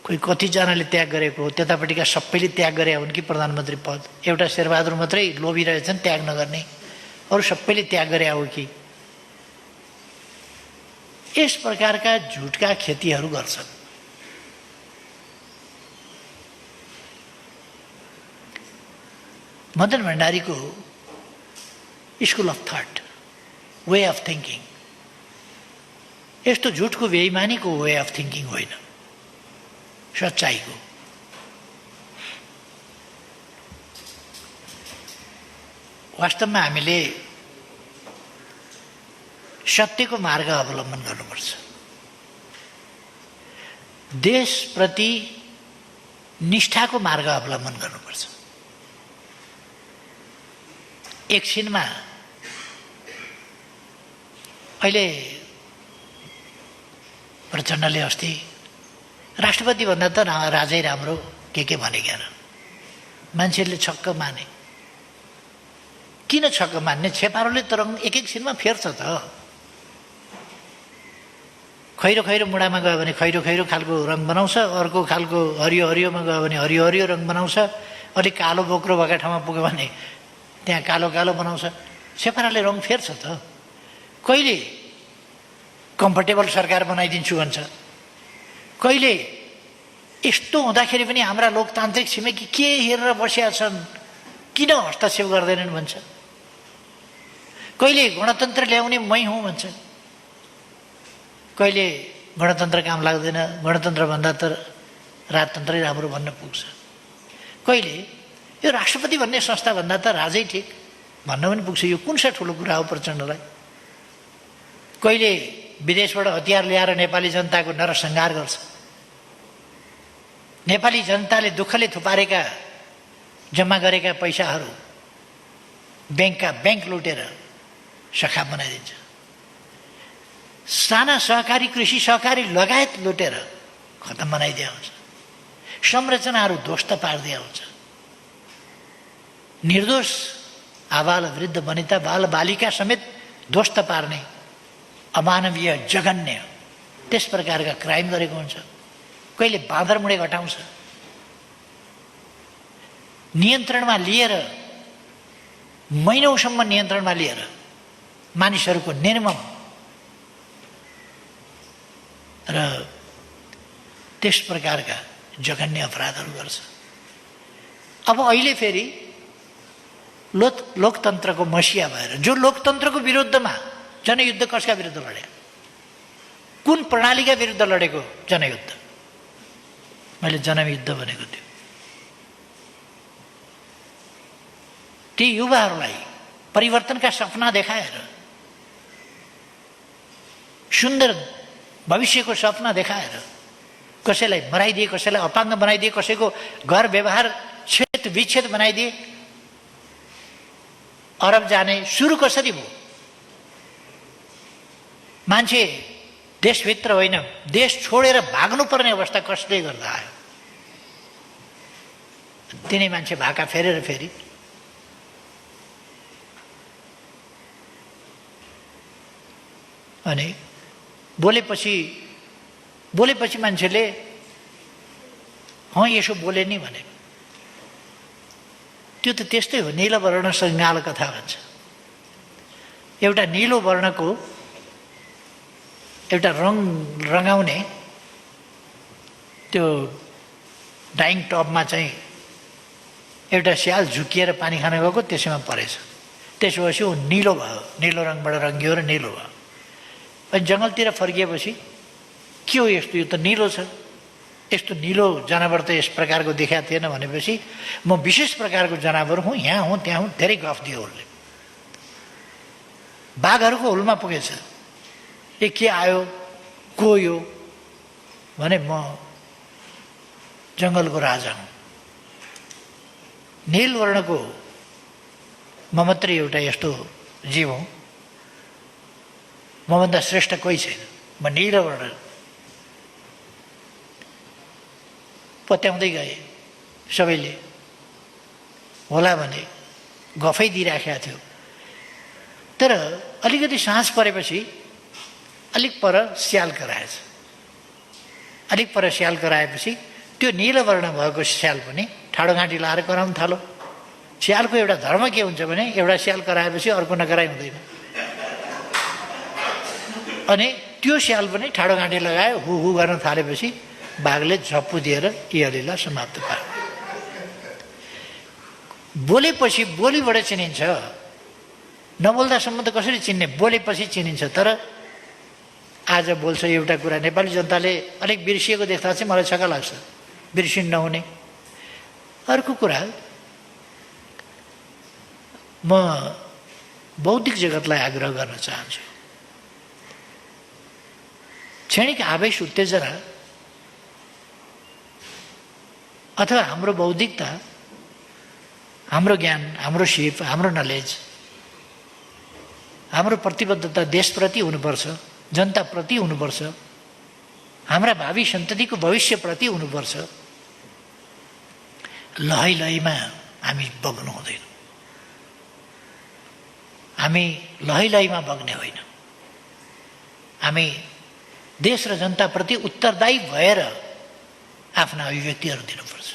S1: कोही कतिजनाले त्याग गरेको हो, त्यतापट्टिका सबैले त्याग गरे हुन् कि प्रधानमन्त्री पद? एउटा शेरबहादुर मात्रै लोभी रहेछन् त्याग नगर्ने, अरू सबैले त्याग गरे हो कि? यस प्रकारका झुटका खेतीहरू गर्छन्। मदन भण्डारीको school of thought, way of thinking यस्तो झुटको बेइमानीको वे अफ थिङ्किङ होइन, सच्चाइको। वास्तवमा हामीले सत्यको मार्ग अवलम्बन गर्नुपर्छ। देशप्रति निष्ठाको मार्ग अवलम्बन गर्नुपर्छ। एकछिनमा अहिले प्रचण्डले अस्ति राष्ट्रपति भन्दा त राजै राम्रो के भनेका र मान्छेहरूले छक्क माने। किन छक्क मान्ने? छेपारोले त रङ एक एकछिनमा फेर्छ त। खैरो खैरो मुढामा गयो भने खैरो खैरो खालको रङ बनाउँछ, अर्को खालको हरियो हरियोमा गयो भने हरियो हरियो रङ बनाउँछ, अलिक कालो बोक्रो भएका ठाउँमा पुग्यो भने त्यहाँ कालो कालो बनाउँछ। छेपाराले रङ फेर्छ त। कहिले कम्फर्टेबल सरकार बनाइदिन्छु भन्छ, कहिले यस्तो हुँदाखेरि पनि हाम्रा लोकतान्त्रिक छिमेकी के हेरेर बसेका छन्, किन हस्तक्षेप गर्दैनन् भन्छ। कहिले गणतन्त्र ल्याउने मै हुँ भन्छ, कहिले गणतन्त्र काम लाग्दैन, गणतन्त्र भन्दा त राजतन्त्रै राम्रो भन्न पुग्छ। कहिले यो राष्ट्रपति भन्ने संस्था भन्दा त राजै ठिक भन्न पनि पुग्छ। यो कुन सा ठुलो कुरा हो प्रचण्डलाई? कहिले विदेशबाट हतियार ल्याएर नेपाली जनताको नरसंहार गर्छ। नेपाली जनताले दुःखले थुपारेका जम्मा गरेका पैसाहरू ब्याङ्कका ब्याङ्क लुटेर सखाप बनाइदिन्छ। साना सहकारी, कृषि सहकारी लगायत लुटेर खतम बनाइदिया हुन्छ। संरचनाहरू ध्वस्त पारिदिया हुन्छ। निर्दोष आबाल वृद्ध वनिता बाल बालिका समेत ध्वस्त पार्ने अमानवीय जघन्य त्यस प्रकारका क्राइम गरेको हुन्छ। कहिले बाँदर मुडे घटाउँछ। नियन्त्रणमा लिएर, महिनौसम्म नियन्त्रणमा लिएर मानिसहरूको निर्मम र त्यस प्रकारका जघन्य अपराधहरू गर्छ। अब अहिले फेरि लोकतन्त्रको मसिया भएर, जो लोकतन्त्रको विरुद्धमा जनयुद्ध कसका विरुद्ध लडे, कुन प्रणालीका विरुद्ध लडेको जनयुद्ध, मैले जनयुद्ध भनेको थियो। ती युवाहरूलाई परिवर्तनका सपना देखाएर, सुन्दर भविष्यको सपना देखाएर कसैलाई मराइदिए, कसैलाई अपाङ्ग बनाइदिए, कसैको घर व्यवहार छेद विच्छेद बनाइदिए। अरब जाने सुरु कसरी भयो? मान्छे देशभित्र होइन, देश छोडेर भाग्नुपर्ने अवस्था कसले गर्दा आयो? तिनै मान्छे भाका फेरेर फेरि अनि बोलेपछि मान्छेले यसो बोले नि भने, त्यो त त्यस्तै हो। नीलो वर्ण सङ्गाल कथा भन्छ। एउटा नीलो वर्णको एउटा रङ्गाउने त्यो डाइङ टबमा चाहिँ एउटा स्याल झुकिएर पानी खान गएको, त्यसैमा परेछ। त्यसपछि ऊ निलो भयो, निलो रङबाट रङ्गियो र निलो भयो। अनि जङ्गलतिर फर्किएपछि के हो यस्तो, यो त निलो छ, यस्तो निलो जनावर त यस प्रकारको देखाएको थिएन भनेपछि म विशेष प्रकारको जनावर हुँ, यहाँ हुँ त्यहाँ हुँ, धेरै गफ दियो उसले। बाघहरूको हुलमा पुगेछ। के आयो, को यो भने म जङ्गलको राजा हुँ। नील वर्णको म मात्रै एउटा यस्तो जीव हुँ, मभन्दा श्रेष्ठ कोही छैन, म नीलो वर्ण। पत्याउँदै गए सबैले, होला भने गफै दिइराखेको थियो। तर अलिकति साँझ परेपछि अलिक पर स्याल कराएछ। अलिक पर स्याल कराएपछि त्यो नीलो वर्ण भएको स्याल पनि ठाडोघाँटी लाएर कराउन थाल्यो। स्यालको एउटा धर्म के हुन्छ भने, एउटा स्याल कराएपछि अर्को नकराइ हुँदैन। अनि त्यो स्याल पनि ठाडोघाँटी लगायो, हु हु गर्न थालेपछि बाघले झप्पु दिएर यलीलाई समाप्त पायो। बोलेपछि बोलीबाट चिनिन्छ, नबोल्दासम्म त कसरी चिन्ने? बोलेपछि चिनिन्छ। तर आज बोल्छ एउटा कुरा, नेपाली जनताले अलिक बिर्सिएको देख्दा चाहिँ मलाई छक्क लाग्छ, बिर्सिन नहुने। अर्को कुरा, म बौद्धिक जगतलाई आग्रह गर्न चाहन्छु, क्षणिक आवेश उत्तेजना अथवा हाम्रो बौद्धिकता, हाम्रो ज्ञान, हाम्रो सिप, हाम्रो नलेज, हाम्रो प्रतिबद्धता देशप्रति हुनुपर्छ, जनताप्रति हुनुपर्छ, हाम्रा भावी सन्ततिको भविष्यप्रति हुनुपर्छ। लहै लहैमा हामी बग्नु हुँदैन। हामी लहै लहैमा बग्ने होइन। हामी देश र जनताप्रति उत्तरदायी भएर आफ्ना अभिव्यक्तिहरू दिनुपर्छ,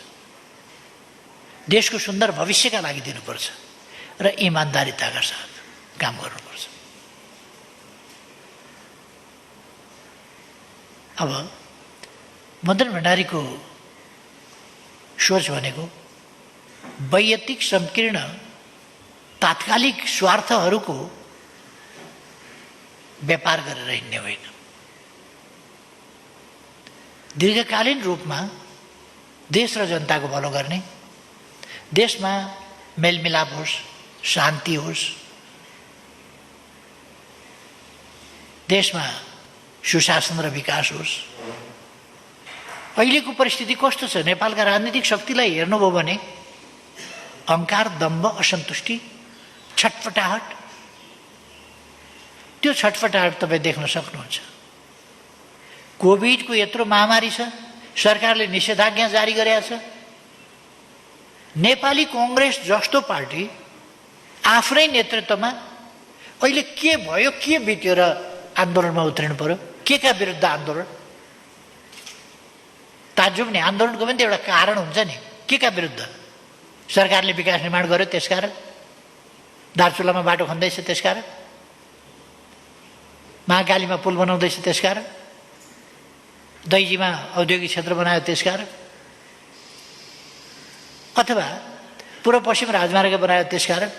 S1: देशको सुन्दर भविष्यका लागि दिनुपर्छ र इमान्दारिताका साथ काम गर्नुपर्छ। अब मदन भण्डारीको सोच भनेको वैयक्तिक संकीर्ण तात्कालिक स्वार्थहरूको व्यापार गरेर हिँड्ने होइन। दीर्घकालीन रूपमा देश र जनताको भलो गर्ने, देशमा मेलमिलाप होस्, शान्ति होस्, देशमा सुशासन र विकास होस्। अहिलेको परिस्थिति कस्तो छ? नेपालका राजनीतिक शक्तिलाई हेर्नुभयो भने अहङ्कार, दम्भ, असन्तुष्टि, छटपटाहट, त्यो छटपटाहट तपाईँ देख्न सक्नुहुन्छ। कोभिडको यत्रो महामारी छ, सरकारले निषेधाज्ञा जारी गरेको छ। नेपाली कांग्रेस जस्तो पार्टी आफ्नै नेतृत्वमा अहिले के भयो, के बित्यो र आन्दोलनमा उत्रिनु पर्यो? के का विरुद्ध आन्दोलन? ताज्जुब नि, आन्दोलनको पनि त एउटा कारण हुन्छ नि। के का विरुद्ध? सरकारले विकास निर्माण गर्यो त्यसकारण, दार्चुलामा बाटो खन्दैछ त्यसकारण, महाकालीमा पुल बनाउँदैछ त्यसकारण, दैजीमा औद्योगिक क्षेत्र बनायो त्यसकारण, अथवा पूर्व पश्चिम राजमार्ग बनायो त्यसकारण,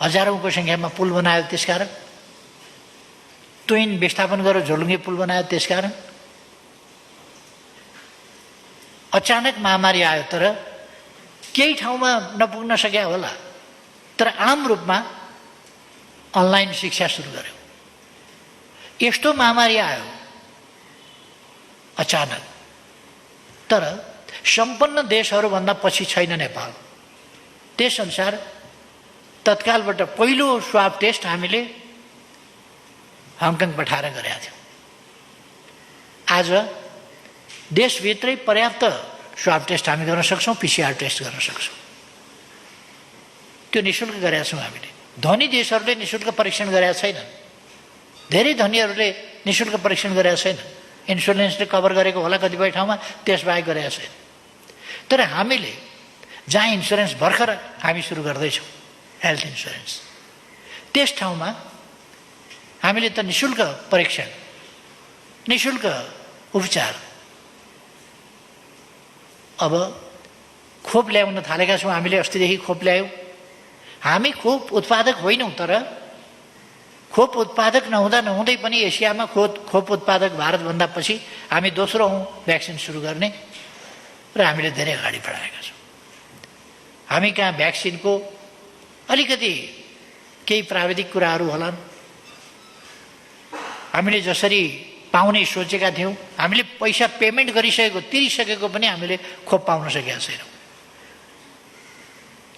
S1: हजारौंको संख्यामा पुल बनायो त्यसकारण, तुइन विस्थापन गरेर झोलुङ्गे पुल बनायो त्यसकारण। अचानक महामारी आयो, तर केही ठाउँमा नपुग्न सक्या होला, तर आम रूपमा अनलाइन शिक्षा सुरु गर्यो। यस्तो महामारी आयो अचानक, तर सम्पन्न देशहरूभन्दा पछि छैन नेपाल। त्यसअनुसार तत्कालबाट पहिलो स्वाब टेस्ट हामीले हङकङ पठाएर गरेका थियौँ। आज देशभित्रै पर्याप्त स्वाब टेस्ट हामी गर्न सक्छौँ, पिसिआर टेस्ट गर्न सक्छौँ। त्यो निःशुल्क गरेका छौँ हामीले। धनी देशहरूले निःशुल्क परीक्षण गरेका छैनन्, धेरै धनीहरूले निःशुल्क परीक्षण गरेका छैनन्। इन्सुरेन्सले कभर गरेको होला कतिपय ठाउँमा, त्यसबाहेक गरेका छैन। तर हामीले जहाँ इन्सुरेन्स भर्खर हामी सुरु गर्दैछौँ, हेल्थ इन्सुरेन्स, त्यस ठाउँमा हामीले त निःशुल्क परीक्षण, निःशुल्क उपचार, अब खोप ल्याउन थालेका छौँ। हामीले अस्तिदेखि खोप ल्यायौँ। हामी खोप उत्पादक होइनौँ, तर खोप उत्पादक नहुँदै पनि एसियामा खोप उत्पादक भारतभन्दा पछि हामी दोस्रो हौँ भ्याक्सिन सुरु गर्ने, र हामीले धेरै अगाडि बढाएका छौँ। हामी कहाँ भ्याक्सिनको अलिकति केही प्राविधिक कुराहरू होलान्। हामीले जसरी पाउने सोचेका थियौँ, हामीले पैसा पेमेन्ट गरिसकेको, तिरिसकेको पनि हामीले खोप पाउन सकेका छैनौँ।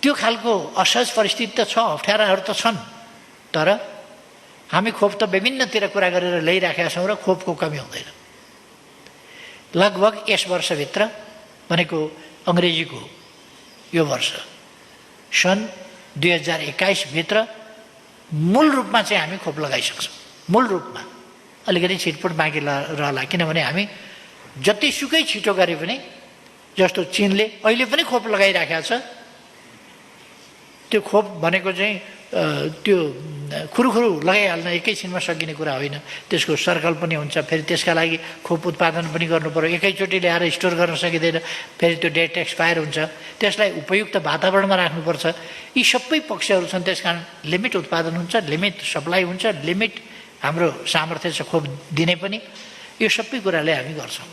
S1: त्यो खालको असहज परिस्थिति त छ, अप्ठ्याराहरू त छन्, तर हामी खोप त विभिन्नतिर कुरा गरेर ल्याइराखेका छौँ र खोपको कमी हुँदैन। लगभग यस वर्षभित्र, भनेको अङ्ग्रेजीको यो वर्ष सन् 2021 भित्र मूल रूपमा चाहिँ हामी खोप लगाइसक्छौँ। मूल रूपमा अलिकति छिटपुट बाँकी रहला, किनभने हामी जतिसुकै छिटो गरे पनि, जस्तो चीनले अहिले पनि खोप लगाइराखेको छ, त्यो खोप भनेको चाहिँ त्यो खुरुखुरु लगाइहाल्न एकैछिनमा सकिने कुरा होइन। त्यसको सर्कल पनि हुन्छ, फेरि त्यसका लागि खोप उत्पादन पनि गर्नु पर्यो। एकैचोटि ल्याएर स्टोर गर्न सकिँदैन, फेरि त्यो डेट एक्सपायर हुन्छ, त्यसलाई उपयुक्त वातावरणमा राख्नुपर्छ। यी सबै पक्षहरू छन्। त्यसकारण लिमिट उत्पादन हुन्छ, लिमिट सप्लाई हुन्छ, लिमिट हाम्रो सामर्थ्य छ खोप दिने पनि। यो सबै कुराले हामी गर्छौँ।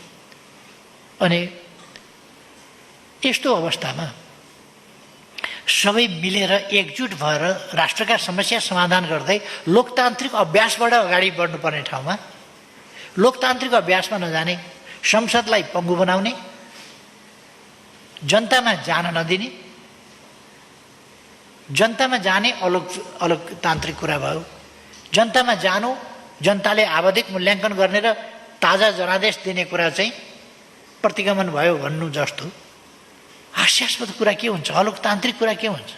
S1: अनि यस्तो अवस्थामा सबै मिलेर एकजुट भएर राष्ट्रका समस्या समाधान गर्दै लोकतान्त्रिक अभ्यासबाट अगाडि बढ्नुपर्ने ठाउँमा लोकतान्त्रिक अभ्यासमा नजाने, संसदलाई पङ्गु बनाउने, जनतामा जान नदिने, जनतामा जाने अलोकतान्त्रिक कुरा भयो। जनतामा जानु, जनताले आवधिक मूल्याङ्कन गर्ने र ताजा जनादेश दिने कुरा चाहिँ प्रतिगमन भयो भन्नु जस्तो हास्यास्पद कुरा के हुन्छ? अलोकतान्त्रिक कुरा के हुन्छ?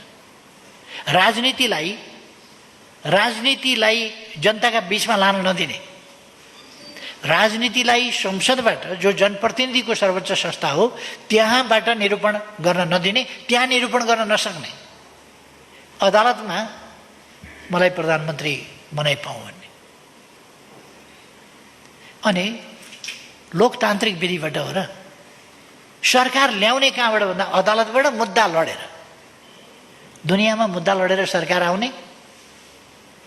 S1: राजनीतिलाई जनताका बीचमा लान नदिने, राजनीतिलाई संसदबाट, जो जनप्रतिनिधिको सर्वोच्च संस्था हो, त्यहाँबाट निरूपण गर्न नदिने, त्यहाँ निरूपण गर्न नसक्ने, अदालतमा मलाई प्रधानमन्त्री बनाइ पाऊँ भन्ने। अनि लोकतान्त्रिक विधिबाट हो र सरकार ल्याउने कहाँबाट भन्दा अदालतबाट मुद्दा लडेर। दुनियाँमा मुद्दा लडेर सरकार आउने,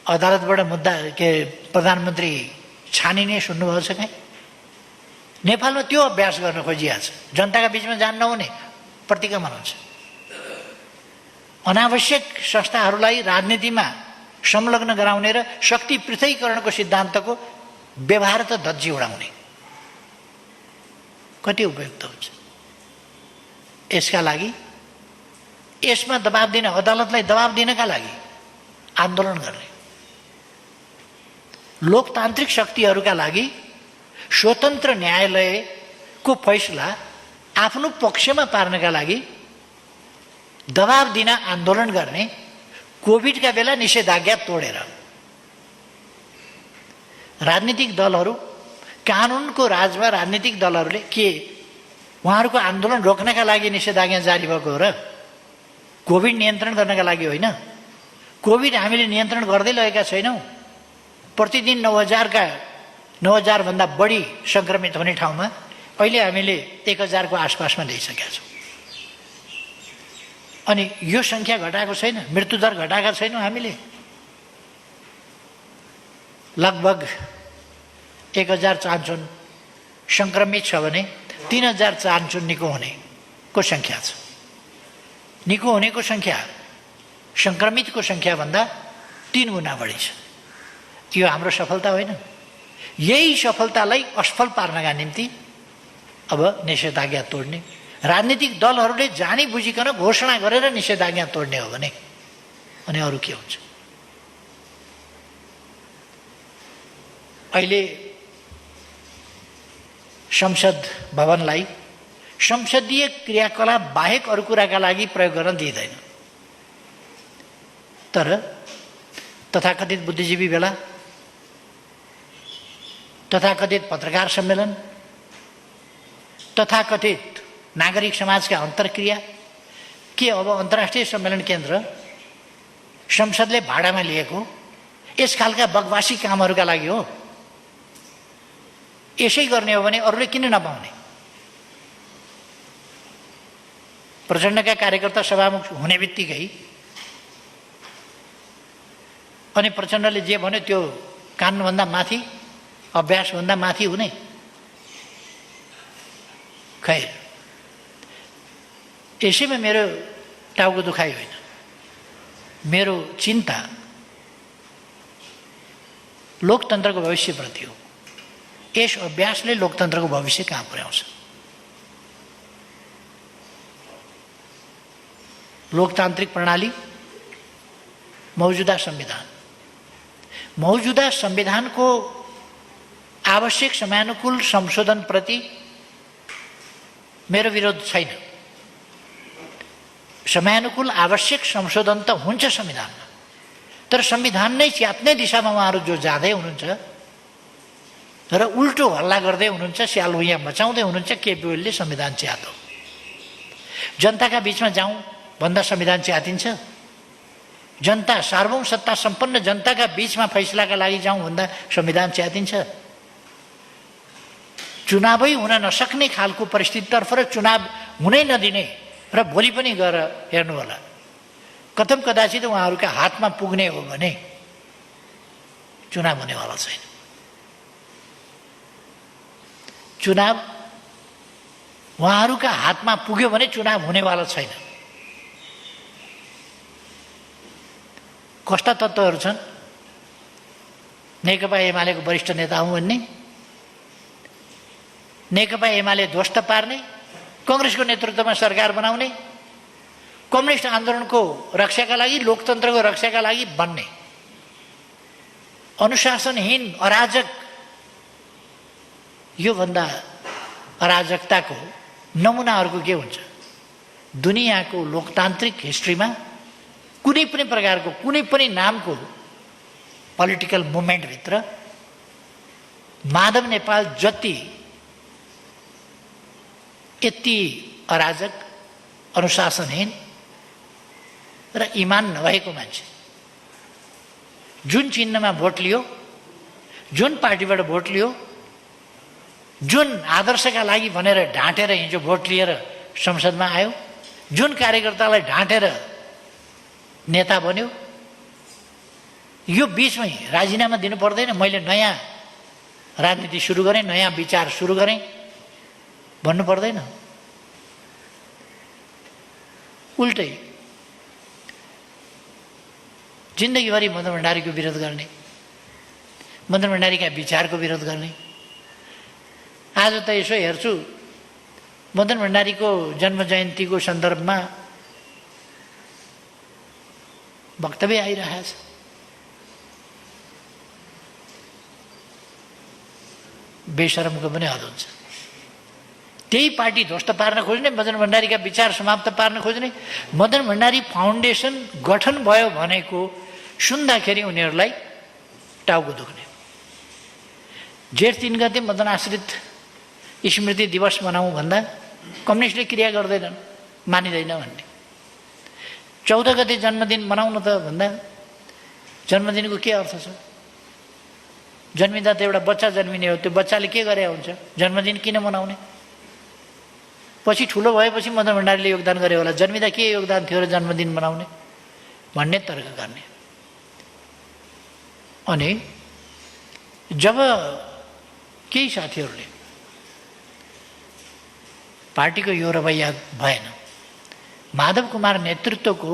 S1: अदालतबाट मुद्दा प्रधानमन्त्री छानिने सुन्नुभएको छ कहीँ? नेपालमा त्यो अभ्यास गर्न खोजिएको छ। जनताका बीचमा जान नहुने, प्रतिगमन हुन्छ। अनावश्यक संस्थाहरूलाई राजनीतिमा संलग्न गराउने र शक्ति पृथकीकरणको सिद्धान्तको व्यवहार त धज्जी उडाउने कति उपयुक्त हुन्छ? यसका लागि, यसमा दबाब दिन, अदालतलाई दबाब दिनका लागि आन्दोलन गर्ने, लोकतान्त्रिक शक्तिहरूका लागि स्वतन्त्र न्यायालयको फैसला आफ्नो पक्षमा पार्नका लागि दबाब दिन आन्दोलन गर्ने, कोभिडका बेला निषेधाज्ञा तोडेर राजनीतिक दलहरू, कानुनको राजमा राजनीतिक दलहरूले के उहाँहरूको आन्दोलन रोक्नका लागि निषेधाज्ञा जारी भएको हो र कोभिड नियन्त्रण गर्नका लागि होइन। कोभिड हामीले नियन्त्रण गर्दै लगेका छैनौँ। प्रतिदिन 9,000 भन्दा बढी सङ्क्रमित हुने ठाउँमा अहिले हामीले 1,000 को आसपासमा ल्याइसकेका छौँ। अनि यो सङ्ख्या घटाएको छैन, मृत्युदर घटाएका छैनौँ हामीले। लगभग 1,000 चाहन्छन् सङ्क्रमित छ भने 3,000 चाहन्छन् निको हुनेको सङ्ख्या छ। निको हुनेको सङ्ख्या सङ्क्रमितको सङ्ख्याभन्दा 3 गुणा बढी छ। यो हाम्रो सफलता होइन। यही सफलतालाई असफल पार्नका निम्ति अब निषेधाज्ञा तोड्ने, राजनीतिक दलहरूले जानी बुझिकन घोषणा गरेर निषेधाज्ञा तोड्ने हो भने अनि अरू के हुन्छ? अहिले संसद भवनलाई संसदीय क्रियाकलाप बाहेक अरू कुराका लागि प्रयोग गर्न दिइँदैन। तर तथाकथित बुद्धिजीवी भेला, तथाकथित पत्रकार सम्मेलन, तथाकथित नागरिक समाजका अन्तर्क्रिया के अब अन्तर्राष्ट्रिय सम्मेलन केन्द्र संसदले भाडामा लिएको यस खालका बगवासी कामहरूका लागि हो? यसै गर्ने हो भने अरूले किन नपाउने? प्रचण्डका कार्यकर्ता सभामुख हुने बित्तिकै अनि प्रचण्डले जे भन्यो त्यो कानुनभन्दा माथि, अभ्यासभन्दा माथि हुने? खैर, यसैमा मेरो टाउको दुखाइ होइन। मेरो चिन्ता लोकतन्त्रको भविष्यप्रति हो। यस अभ्यासले लोकतन्त्रको भविष्य कहाँ पुर्याउँछ? लोकतान्त्रिक प्रणाली, मौजुदा संविधानको आवश्यक समयानुकूल संशोधनप्रति मेरो विरोध छैन। समयानुकूल आवश्यक संशोधन त हुन्छ संविधानमा, तर संविधान नै च्यात्ने दिशामा उहाँहरू जो जाँदै हुनुहुन्छ र उल्टो हल्ला गर्दै हुनुहुन्छ, स्यालभुइँया मचाउँदै हुनुहुन्छ, केपी ओलीले संविधान च्यातो। जनताका बीचमा जाउँ भन्दा संविधान च्यातिन्छ। जनता, सार्वभौम सत्ता सम्पन्न जनताका बीचमा फैसलाका लागि जाउँ भन्दा संविधान च्यातिन्छ। चुनावै हुन नसक्ने खालको परिस्थितितर्फ र चुनाव हुनै नदिने र भोलि पनि गएर हेर्नु होला, कथम कदाचित उहाँहरूका हातमा पुग्ने हो भने चुनाव हुनेवाला छैन। चुनाव उहाँहरूका हातमा पुग्यो भने चुनाव हुनेवाला छैन। कस्ता तत्त्वहरू छन्? नेकपा एमालेको वरिष्ठ नेता हुँ भन्ने, नेकपा एमाले ध्वस्त पार्ने, कङ्ग्रेसको नेतृत्वमा सरकार बनाउने, कम्युनिस्ट आन्दोलनको रक्षाका लागि, लोकतन्त्रको रक्षाका लागि बन्ने, अनुशासनहीन अराजक। योभन्दा अराजकताको नमुनाहरूको के हुन्छ? दुनियाँको लोकतान्त्रिक हिस्ट्रीमा कुनै पनि प्रकारको, कुनै पनि नामको पोलिटिकल मुभमेन्टभित्र माधव नेपाल जति यति अराजक, अनुशासनहीन र इमान नभएको मान्छे, जुन चिन्हमा भोट लियो, जुन पार्टीबाट भोट लियो, जुन आदर्शका लागि भनेर ढाँटेर हिजो भोट लिएर संसदमा आयो, जुन कार्यकर्तालाई ढाँटेर नेता बन्यो, यो बीचमै राजीनामा दिनु पर्दैन? मैले नयाँ राजनीति सुरु गरेँ, नयाँ विचार सुरु गरेँ भन्नु पर्दैन? उल्टै जिन्दगीभरि मदन भण्डारीको विरोध गर्ने, मदन भण्डारीका विचारको विरोध गर्ने। आज त यसो हेर्छु, मदन भण्डारीको जन्म जयन्तीको सन्दर्भमा वक्तव्य आइरहेछ। बेशरमको पनि हद हुन्छ। त्यही पार्टी ध्वस्त पार्न खोज्ने, मदन भण्डारीका विचार समाप्त पार्न खोज्ने। मदन भण्डारी फाउन्डेसन गठन भयो भनेको सुन्दाखेरि उनीहरूलाई टाउको दुख्ने। जेठ 3 गते मदन आश्रित स्मृति दिवस मनाउँ भन्दा कम्युनिस्टले क्रिया गर्दैनन्, मानिँदैन भन्ने। 14 गते जन्मदिन मनाउनु त भन्दा जन्मदिनको के अर्थ छ? जन्मिँदा त एउटा बच्चा जन्मिने हो, त्यो बच्चाले के गरे हुन्छ? जन्मदिन किन मनाउने? पछि ठुलो भएपछि मदन भण्डारीले योगदान गरे होला, जन्मिँदा के योगदान थियो र जन्मदिन मनाउने भन्ने तर्क गर्ने। अनि जब केही साथीहरूले पार्टीको यो रवैया भएन, माधव कुमार नेतृत्वको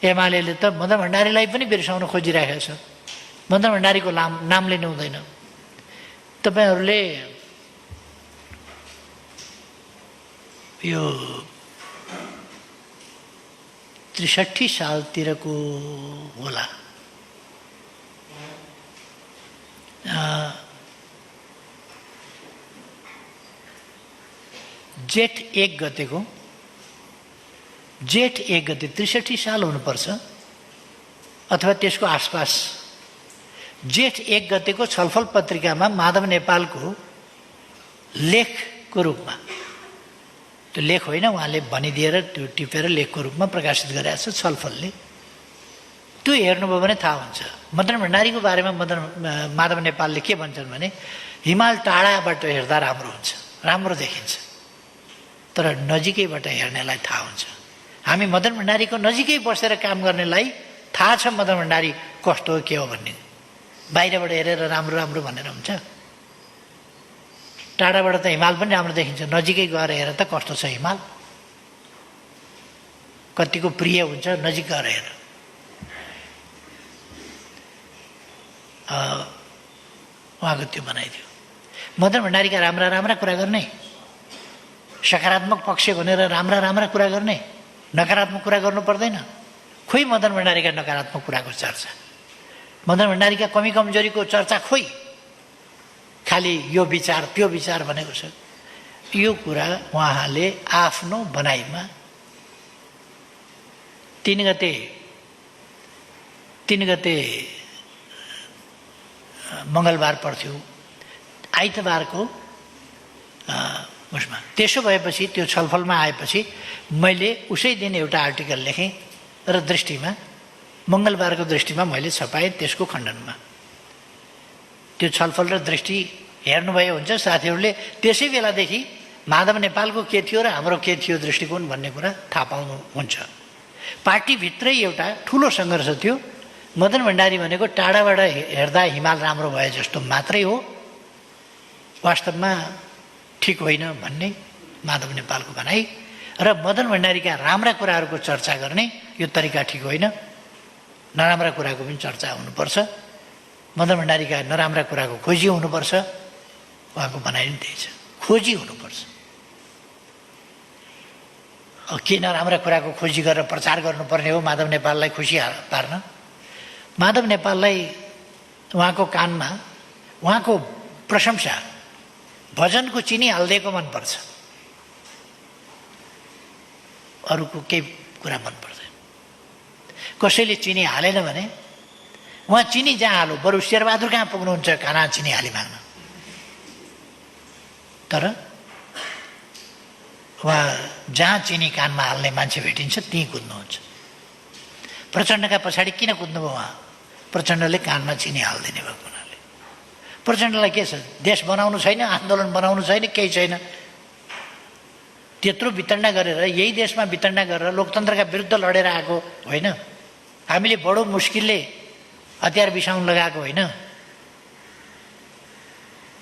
S1: एमालेले त मदन भण्डारीलाई पनि बिर्साउन खोजिरहेको छ। मदन भण्डारीको नाम लिनु हुँदैन। तपाईहरूले यो 63 सालतिरको होला, जेठ 1 गतेको, जेठ 1 गते 63 साल हुनुपर्छ अथवा त्यसको आसपास, जेठ 1 गतेको छलफल पत्रिकामा माधव नेपालको लेखको रूपमा, त्यो लेख होइन उहाँले भनिदिएर त्यो टिपेर लेखको रूपमा प्रकाशित गरेको छ छलफलले। त्यो हेर्नुभयो भने थाहा हुन्छ मदन भण्डारीको बारेमा माधव नेपालले के भन्छन् भने हिमाल टाढाबाट हेर्दा राम्रो हुन्छ, राम्रो देखिन्छ, तर नजिकैबाट हेर्नेलाई थाहा हुन्छ। हामी मदन भण्डारीको नजिकै बसेर काम गर्नेलाई थाहा छ मदन भण्डारी कस्तो हो के हो भन्ने। बाहिरबाट हेरेर राम्रो राम्रो भनेर हुन्छ? टाढाबाट त हिमाल पनि राम्रो देखिन्छ, नजिकै गएर हेर त कस्तो छ हिमाल, कतिको प्रिय हुन्छ नजिक गएर हेर। उहाँको त्यो बनाइदियो। मदन भण्डारीका राम्रा राम्रा कुरा गर्ने, सकारात्मक पक्ष भनेर राम्रा राम्रा कुरा गर्ने, नकारात्मक कुरा गर्नु पर्दैन। खोइ मदन भण्डारीका नकारात्मक कुराको चर्चा, मदन भण्डारीका कमी कमजोरीको चर्चा खोइ, खालि यो विचार त्यो विचार भनेको छ। यो कुरा उहाँले आफ्नो भनाइमा 3 गते मङ्गलबार पर्थ्यो, आइतबारको उसमा। त्यसो भएपछि त्यो छलफलमा आएपछि मैले उसै दिन एउटा आर्टिकल लेखेँ र दृष्टिमा, मङ्गलबारको दृष्टिमा मैले छपाएँ त्यसको खण्डनमा। त्यो छलफल र दृष्टि हेर्नुभयो हुन्छ साथीहरूले, त्यसै बेलादेखि माधव नेपालको के थियो र हाम्रो के थियो दृष्टिकोण भन्ने कुरा थाहा पाउनुहुन्छ। पार्टीभित्रै एउटा ठुलो सङ्घर्ष थियो। मदन भण्डारी भनेको टाढाबाट हेर्दा हिमाल राम्रो भए जस्तो मात्रै हो, वास्तवमा ठिक होइन भन्ने माधव नेपालको भनाइ। र मदन भण्डारीका राम्रा कुराहरूको चर्चा गर्ने यो तरिका ठिक होइन, नराम्रा कुराको पनि चर्चा हुनुपर्छ, मदन भण्डारीका नराम्रा कुराको खोजी हुनुपर्छ। उहाँको भनाइ पनि त्यही छ, खोजी हुनुपर्छ। के नराम्रा कुराको खोजी गरेर प्रचार गर्नुपर्ने हो माधव नेपाललाई खुसी पार्न? माधव नेपाललाई उहाँको कानमा उहाँको प्रशंसा भजनको चिनी हालिदिएको मनपर्छ, अरूको केही कुरा मन पर्दैन। कसैले चिनी हालेन भने उहाँ चिनी जहाँ हालो, बरु शेरबहादुर कहाँ पुग्नुहुन्छ खाना चिनी हाली माग्न, तर उहाँ जहाँ चिनी कानमा हाल्ने मान्छे भेटिन्छ त्यहीँ कुद्नुहुन्छ। प्रचण्डका पछाडि किन कुद्नुभयो उहाँ? प्रचण्डले कानमा चिनी हालिदिने भएको हुनाले। प्रचण्डलाई के छ, देश बनाउनु छैन, आन्दोलन बनाउनु छैन, केही छैन। त्यत्रो वितण्डा गरेर, यही देशमा वितण्डा गरेर लोकतन्त्रका विरुद्ध लडेर आएको होइन, हामीले बडो मुस्किलले हतियार बिसाउन लगाएको होइन।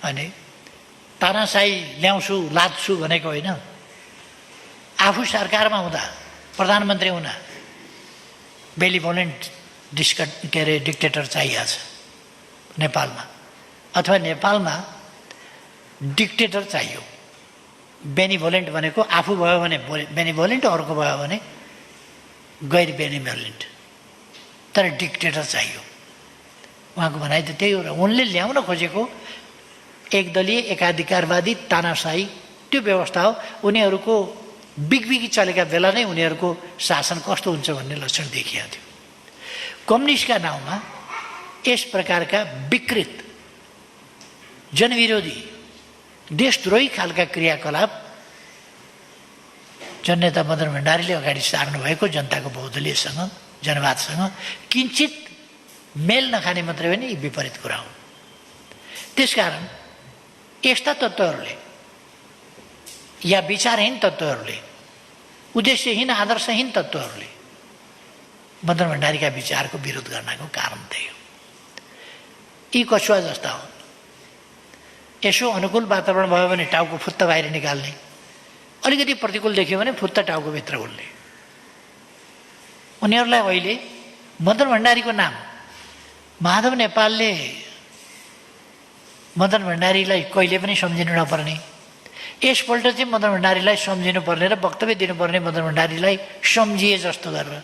S1: अनि तानाशाही ल्याउँछु लाद्छु भनेको होइन। आफू सरकारमा हुँदा, प्रधानमन्त्री हुँदा बेलिभोलेन्ट डिक्टेटर चाहिएको छ नेपालमा, अथवा नेपालमा डिक्टेटर चाहियो। बेनिभोलेन्ट भनेको आफू भयो भने बेनिभोलेन्ट, अर्को भयो भने गैर बेनिभोलेन्ट, तर डिक्टेटर चाहियो। उहाँको भनाइ त त्यही हो। र उनले ल्याउन खोजेको एकदलीय एकाधिकारवादी तानाशाही त्यो व्यवस्था हो। उनीहरूको बिगबिगी चलेका बेला नै उनीहरूको शासन कस्तो हुन्छ भन्ने लक्षण देखिएको थियो। कम्युनिस्टका नाउँमा यस प्रकारका विकृत जनविरोधी देशद्रोही खालका क्रियाकलाप जननेता मदन भण्डारीले अगाडि सार्नु भएको जनताको बहुदलीयसँग जनवादसँग किञ्चित मेल नखाने मात्रै होइन, यी विपरीत कुरा हो। त्यसकारण यस्ता तत्त्वहरूले या विचारहीन तत्त्वहरूले, उद्देश्यहीन आदर्शहीन तत्त्वहरूले मदन भण्डारीका विचारको विरोध गर्नको कारण त्यही हो। यी कछुवा जस्ता हो, यसो अनुकूल वातावरण भयो भने टाउको फुत्त बाहिर निकाल्ने, अलिकति प्रतिकूल देख्यो भने फुत्त टाउकोभित्र उल्ने। उनीहरूलाई अहिले मदन भण्डारीको नाम, माधव नेपालले मदन भण्डारीलाई कहिले पनि सम्झिनु नपर्ने, यसपल्ट चाहिँ मदन भण्डारीलाई सम्झिनु पर्ने र वक्तव्य दिनुपर्ने मदन भण्डारीलाई सम्झिए जस्तो गरेर,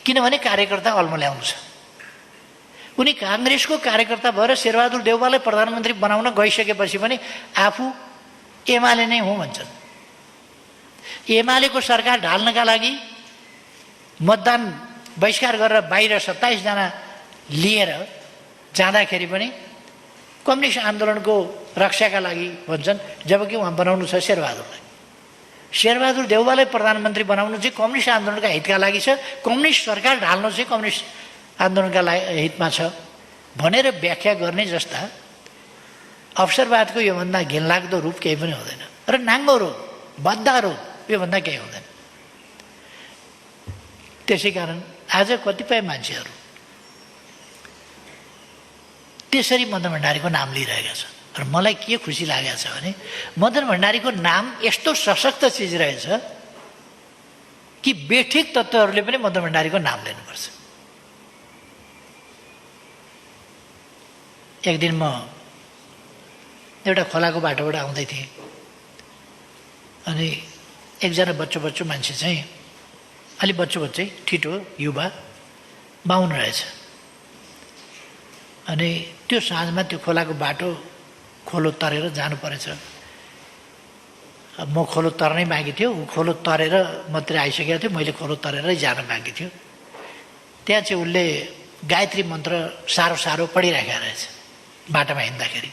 S1: किनभने कार्यकर्ता अल्मल्याउनु छ। उनी काङ्ग्रेसको कार्यकर्ता भएर शेरबहादुर देउवालाई प्रधानमन्त्री बनाउन गइसकेपछि पनि आफू एमाले नै हुँ भन्छन्। एमालेको सरकार ढाल्नका लागि मतदान बहिष्कार गरेर बाहिर 27 जना लिएर जाँदाखेरि पनि कम्युनिस्ट आन्दोलनको रक्षाका लागि भन्छन्, जबकि उहाँ बनाउनु छ शेरबहादुरलाई। शेरबहादुर देउवालाई प्रधानमन्त्री बनाउनु चाहिँ कम्युनिस्ट आन्दोलनका हितका लागि छ, कम्युनिस्ट सरकार ढाल्नु चाहिँ कम्युनिस्ट आन्दोलनका हितमा छ भनेर व्याख्या गर्ने जस्ता अवसरवादको योभन्दा घिनलाग्दो रूप केही पनि हुँदैन र नाङ्गो रूप, बद्धा रूप योभन्दा केही हुँदैन। त्यसै कारण आज कतिपय मान्छेहरू त्यसरी मदन भण्डारीको नाम लिइरहेका छन् र मलाई के खुसी लागेको छ भने मदन भण्डारीको नाम यस्तो सशक्त चिज रहेछ कि बेठिक तत्त्वहरूले पनि मदन भण्डारीको नाम लिनुपर्छ। एक दिन म एउटा खोलाको बाटोबाट आउँदै थिएँ अनि एकजना बच्चो मान्छे चाहिँ, अलि बच्चै ठिटो युवा बाहुन रहेछ। अनि त्यो साँझमा त्यो खोलाको बाटो खोलो तरेर जानु परेछ। म खोलो तर्नै बाँकी थियो, ऊ खोलो तरेर मात्रै आइसकेको थियो, मैले खोलो तरेरै जान बाँकी थियो। त्यहाँ चाहिँ उसले गायत्री मन्त्र साह्रो पढिराखेको रहेछ बाटोमा हिँड्दाखेरि।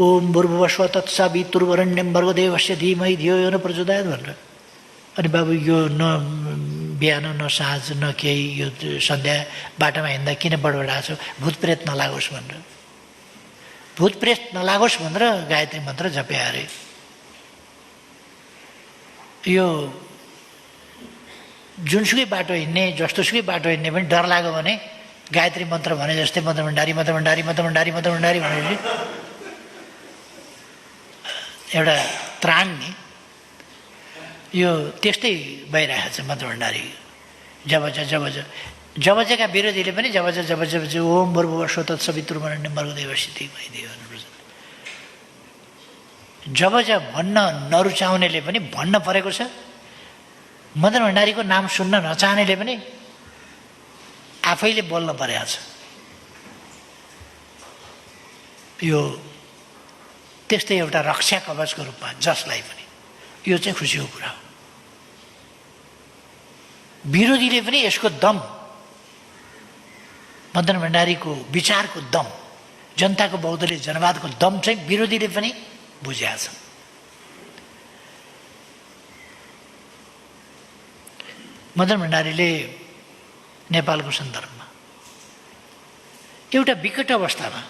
S1: ओम भूर्भुवस्वः तत्सवितुर्वरेण्यं भर्गदेवस्य धीमहि धियो यो न प्रचोदयात् भनेर। अनि बाबु यो न बिहान न साँझ न केही, यो सन्ध्या बाटोमा हिँड्दा किन बडबडाएको छ, भूतप्रेत नलागोस् भनेर, भूतप्रेत नलागोस् भनेर गायत्री मन्त्र जपे अरे। यो जुनसुकै बाटो हिँड्ने, जस्तोसुकै बाटो हिँड्ने पनि डर लाग्यो भने गायत्री मन्त्र भने जस्तै मदन भण्डारी भनेपछि एउटा त्राण नि, यो त्यस्तै भइरहेको छ मदन भण्डारी। जबजका विरोधीले पनि जब ओम भूर्भुवस्वः तत्सवितुर्वरेण्यं भर्गदेवस्य धीमहि धियो यो न प्रचोदयात्। जब भन्न नरुचाउनेले पनि भन्न परेको छ, मदन भण्डारीको नाम सुन्न नचाहनेले पनि आफैले बोल्न परेको छ। यो त्यस्तै एउटा रक्षा कवचको रूपमा जसलाई पनि, यो चाहिँ खुसीको कुरा हो। विरोधीले पनि यसको दम, मदन भण्डारीको विचारको दम, जनताको बहुदलीय जनवादको दम चाहिँ विरोधीले पनि बुझेका छन्। मदन भण्डारीले नेपालको सन्दर्भमा एउटा विकट अवस्थामा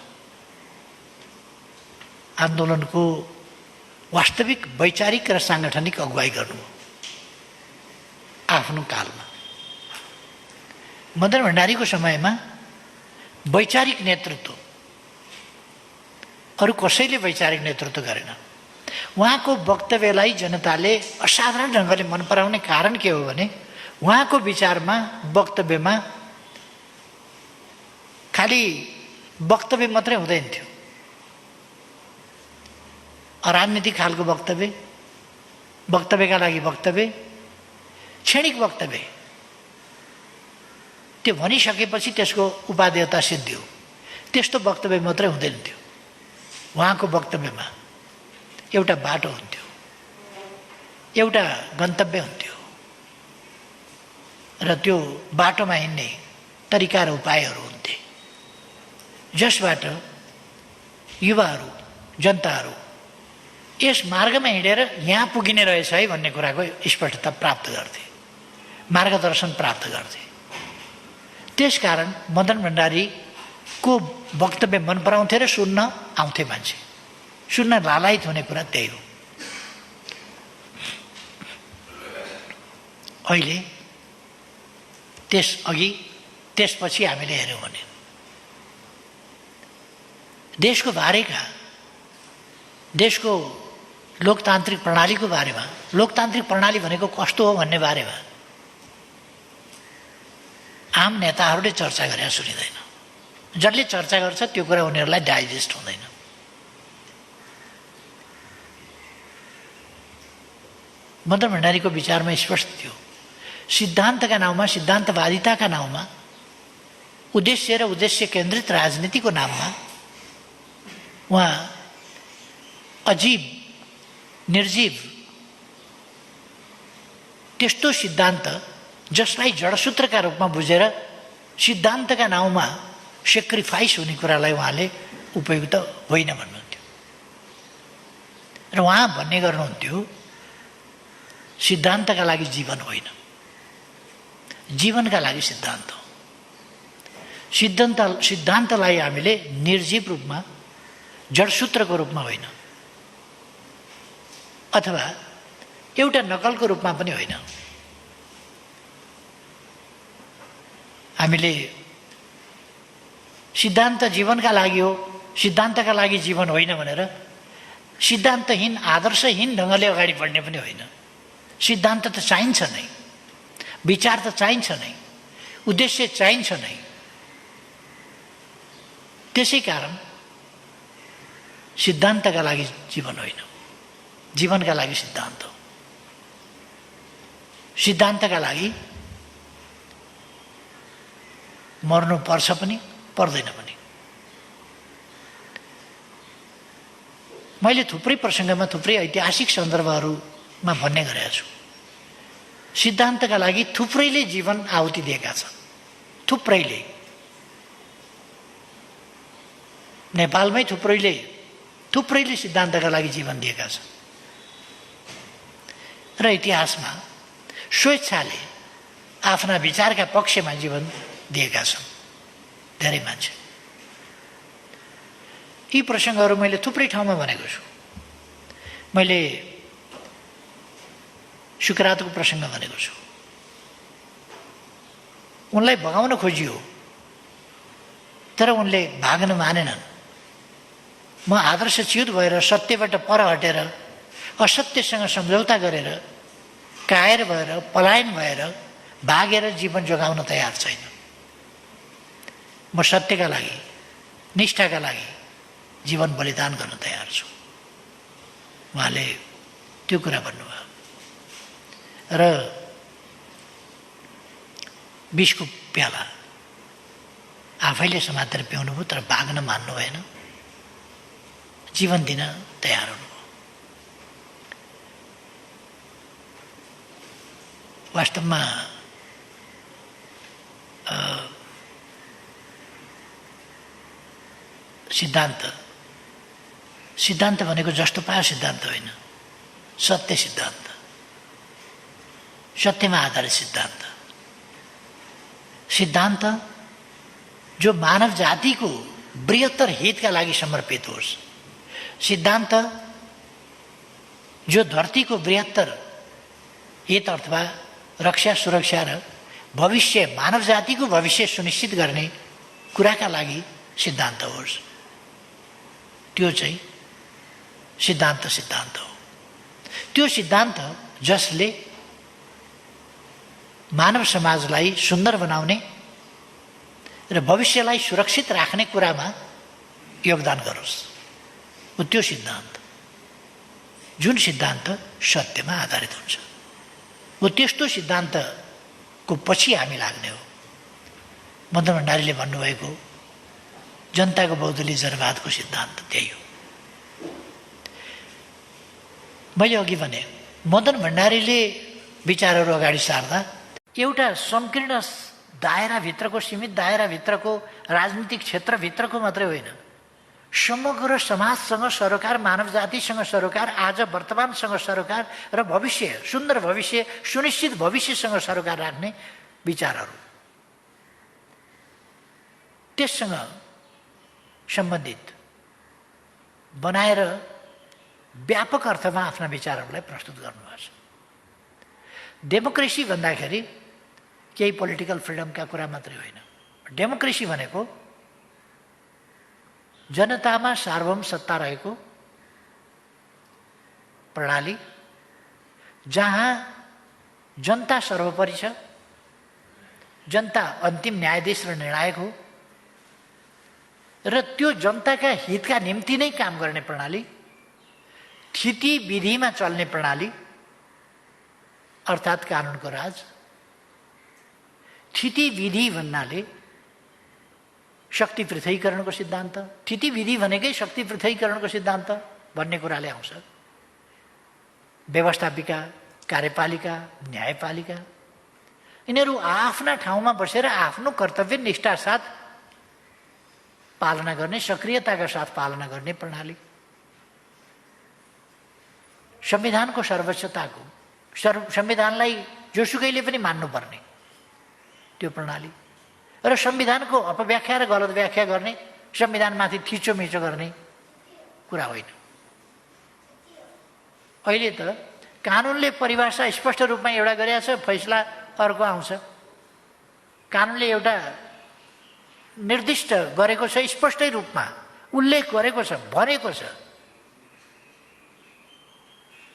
S1: आन्दोलनको वास्तविक वैचारिक र साङ्गठनिक अगुवाई गर्नुभयो। आफ्नो कालमा मदन भण्डारीको समयमा वैचारिक नेतृत्व अरू कसैले वैचारिक नेतृत्व गरेन। उहाँको वक्तव्यलाई जनताले असाधारण ढङ्गले मन पराउने कारण के हो भने उहाँको विचारमा, वक्तव्यमा खालि वक्तव्य मात्रै हुँदैन थियो, अराजनीतिक खालको वक्तव्यका लागि वक्तव्य, क्षणिक वक्तव्य, त्यो भनिसकेपछि त्यसको उपादेयता सिद्धियो, त्यस्तो वक्तव्य मात्रै हुँदैन थियो। उहाँको वक्तव्यमा एउटा बाटो हुन्थ्यो, एउटा गन्तव्य हुन्थ्यो र त्यो बाटोमा हिँड्ने तरिका र उपायहरू हुन्थे जसबाट युवाहरू, जनताहरू यस मार्गमा हिँडेर यहाँ पुगिने रहेछ है भन्ने कुराको स्पष्टता प्राप्त गर्थे, मार्गदर्शन प्राप्त गर्थे। त्यसकारण मदन भण्डारीको वक्तव्य मन पराउँथे र सुन्न आउँथे मान्छे, सुन्न लालायित हुने कुरा त्यही हो। अहिले त्यसपछि हामीले हेऱ्यौँ भने देशको बारेका, देशको लोकतान्त्रिक प्रणालीको बारेमा, लोकतान्त्रिक प्रणाली भनेको कस्तो हो भन्ने बारेमा आम नेताहरूले चर्चा गरेर सुनिँदैन। जसले चर्चा गर्छ त्यो कुरा उनीहरूलाई डाइजेस्ट हुँदैन। मदन भण्डारीको विचारमा स्पष्ट थियो, सिद्धान्तका नाउँमा, सिद्धान्तवादिताका नाउँमा, उद्देश्य र उद्देश्य केन्द्रित राजनीतिको नाममा उहाँ अजीब, निर्जीव त्यस्तो सिद्धान्त जसलाई जडसूत्रका रूपमा बुझेर सिद्धान्तका नाउँमा सेक्रिफाइस हुने कुरालाई उहाँले उपयुक्त होइन भन्नुहुन्थ्यो। र उहाँ भन्ने गर्नुहुन्थ्यो, सिद्धान्तका लागि जीवन होइन, जीवनका लागि सिद्धान्त हो। सिद्धान्तलाई हामीले निर्जीव रूपमा, जडसूत्रको रूपमा होइन, अथवा एउटा नकलको रूपमा पनि होइन। हामीले सिद्धान्त जीवनका लागि हो, सिद्धान्तका लागि जीवन होइन भनेर सिद्धान्तहीन, आदर्शहीन ढङ्गले अगाडि बढ्ने पनि होइन। सिद्धान्त त चाहिन्छ नै, विचार त चाहिन्छ नै, उद्देश्य चाहिन्छ नै। त्यसै कारण सिद्धान्तका लागि जीवन होइन, जीवनका लागि सिद्धान्त हो। सिद्धान्तका लागि मर्नु पर्छ पनि पर्दैन पनि। मैले थुप्रै प्रसङ्गमा, थुप्रै ऐतिहासिक सन्दर्भहरूमा भन्ने गरेको छु, सिद्धान्तका लागि थुप्रैले जीवन आहुति दिएका छन्, थुप्रैले। नेपालमै थुप्रैले सिद्धान्तका लागि जीवन दिएका छन्। र इतिहासमा स्वेच्छाले आफ्ना विचारका पक्षमा जीवन दिएका छन् धेरै मान्छे। यी प्रसङ्गहरू मैले थुप्रै ठाउँमा भनेको छु। मैले सुकरातको प्रसङ्ग भनेको छु। उनलाई भगाउन खोजियो तर उनले भाग्न मानेनन्। म आदर्शच्युत भएर, सत्यबाट पर हटेर, असत्यसँग सम्झौता गरेर, कायर भएर, पलायन भएर, भागेर जीवन जोगाउन तयार छैन। म सत्यका लागि, निष्ठाका लागि जीवन बलिदान गर्न तयार छु। उहाँले त्यो कुरा भन्नुभयो। र विषको प्याला आफैले समातेर पिउनुभयो, तर भाग्न मान्नु भएन, जीवन दिन तयार हुनुभयो। वास्तवमा सिद्धान्त भनेको जस्तो पायो सिद्धान्त होइन, सत्य सिद्धान्त, सत्यमा आधारित सिद्धान्त। सिद्धान्त जो मानव जातिको बृहत्तर हितका लागि समर्पित होस्, सिद्धान्त जो धरतीको बृहत्तर हित अथवा रक्षा, सुरक्षा र भविष्य, मानव जातिको भविष्य सुनिश्चित गर्ने कुराका लागि सिद्धान्त होस्, त्यो चाहिँ सिद्धान्त हो। त्यो सिद्धान्त जसले मानव समाजलाई सुन्दर बनाउने र भविष्यलाई सुरक्षित राख्ने कुरामा योगदान गरोस्, हो त्यो सिद्धान्त। जुन सिद्धान्त सत्यमा आधारित हुन्छ, हो त्यस्तो सिद्धान्तको पछि हामी लाग्ने हो। मदन भण्डारीले भन्नुभएको जनताको बहुदलीय जनवादको सिद्धान्त त्यही हो। मैले अघि भने मदन भण्डारीले विचारहरू अगाडि सार्दा एउटा संकीर्ण दायराभित्रको, सीमित दायराभित्रको, राजनीतिक क्षेत्रभित्रको मात्रै होइन, समग्र समाजसँग सरोकार, मानव जातिसँग सरोकार, आज वर्तमानसँग सरोकार र भविष्य, सुन्दर भविष्य, सुनिश्चित भविष्यसँग सरोकार राख्ने विचारहरू, त्यससँग सम्बन्धित बनाएर व्यापक अर्थमा आफ्ना विचारहरूलाई प्रस्तुत गर्नुभएको छ। डेमोक्रेसी भन्दाखेरि केही पोलिटिकल फ्रिडमका कुरा मात्रै होइन। डेमोक्रेसी भनेको जनतामा सार्वभौम सत्ता रहेको प्रणाली, जहाँ जनता सर्वोपरि छ, जनता अन्तिम न्यायाधीश र निर्णायक हो र त्यो जनताका हितका निम्ति नै काम गर्ने प्रणाली, स्थिति विधिमा चल्ने प्रणाली अर्थात् कानुनको राज। स्थिति विधि भन्नाले शक्ति पृथकीकरणको सिद्धान्त, स्थिति विधि भनेकै शक्ति पृथकीकरणको सिद्धान्त भन्ने कुराले आउँछ। व्यवस्थापिका, कार्यपालिका, न्यायपालिका यिनीहरू आफ्ना ठाउँमा बसेर आफ्नो कर्तव्य निष्ठा साथ पालना गर्ने, सक्रियताका साथ पालना गर्ने प्रणाली। संविधानको सर्वोच्चताको, संविधानलाई जोसुकैले पनि मान्नुपर्ने त्यो प्रणाली र संविधानको अपव्याख्या र गलत व्याख्या गर्ने, संविधानमाथि थिचोमिचो गर्ने कुरा होइन। अहिले त कानुनले परिभाषा स्पष्ट रूपमा एउटा गरेको छ, फैसला अर्को आउँछ। कानुनले एउटा निर्दिष्ट गरेको छ, स्पष्टै रूपमा उल्लेख गरेको छ, भनेको छ।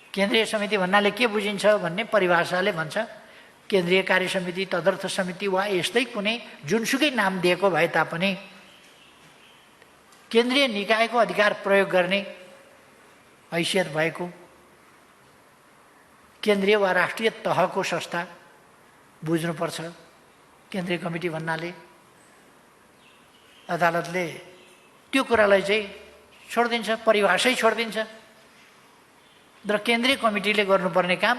S1: केन्द्रीय समिति भन्नाले के बुझिन्छ भन्ने परिभाषाले भन्छ, केन्द्रीय कार्य समिति, तदर्थ समिति वा यस्तै कुनै जुनसुकै नाम दिएको भए तापनि केन्द्रीय निकायको अधिकार प्रयोग गर्ने हैसियत भएको केन्द्रीय वा राष्ट्रिय तहको संस्था बुझ्नुपर्छ। केन्द्रीय कमिटी भन्नाले अदालतले त्यो कुरालाई चाहिँ छोडिदिन्छ, परिभाषै छोडिदिन्छ र केन्द्रीय कमिटीले गर्नुपर्ने काम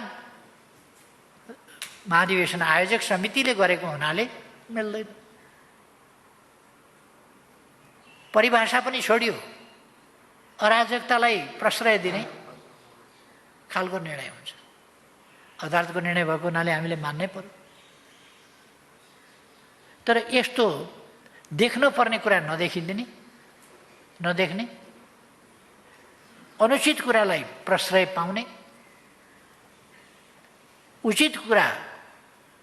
S1: महाधिवेशन आयोजक समितिले गरेको हुनाले मिल्दैन। परिभाषा पनि छोडियो, अराजकतालाई प्रश्रय दिने खालको निर्णय हुन्छ। अदालतको निर्णय भएको हुनाले हामीले मान्नै पर्यो। तर यस्तो देख्नुपर्ने कुरा नदेख्ने, अनुचित कुरालाई प्रश्रय पाउने, उचित कुरा,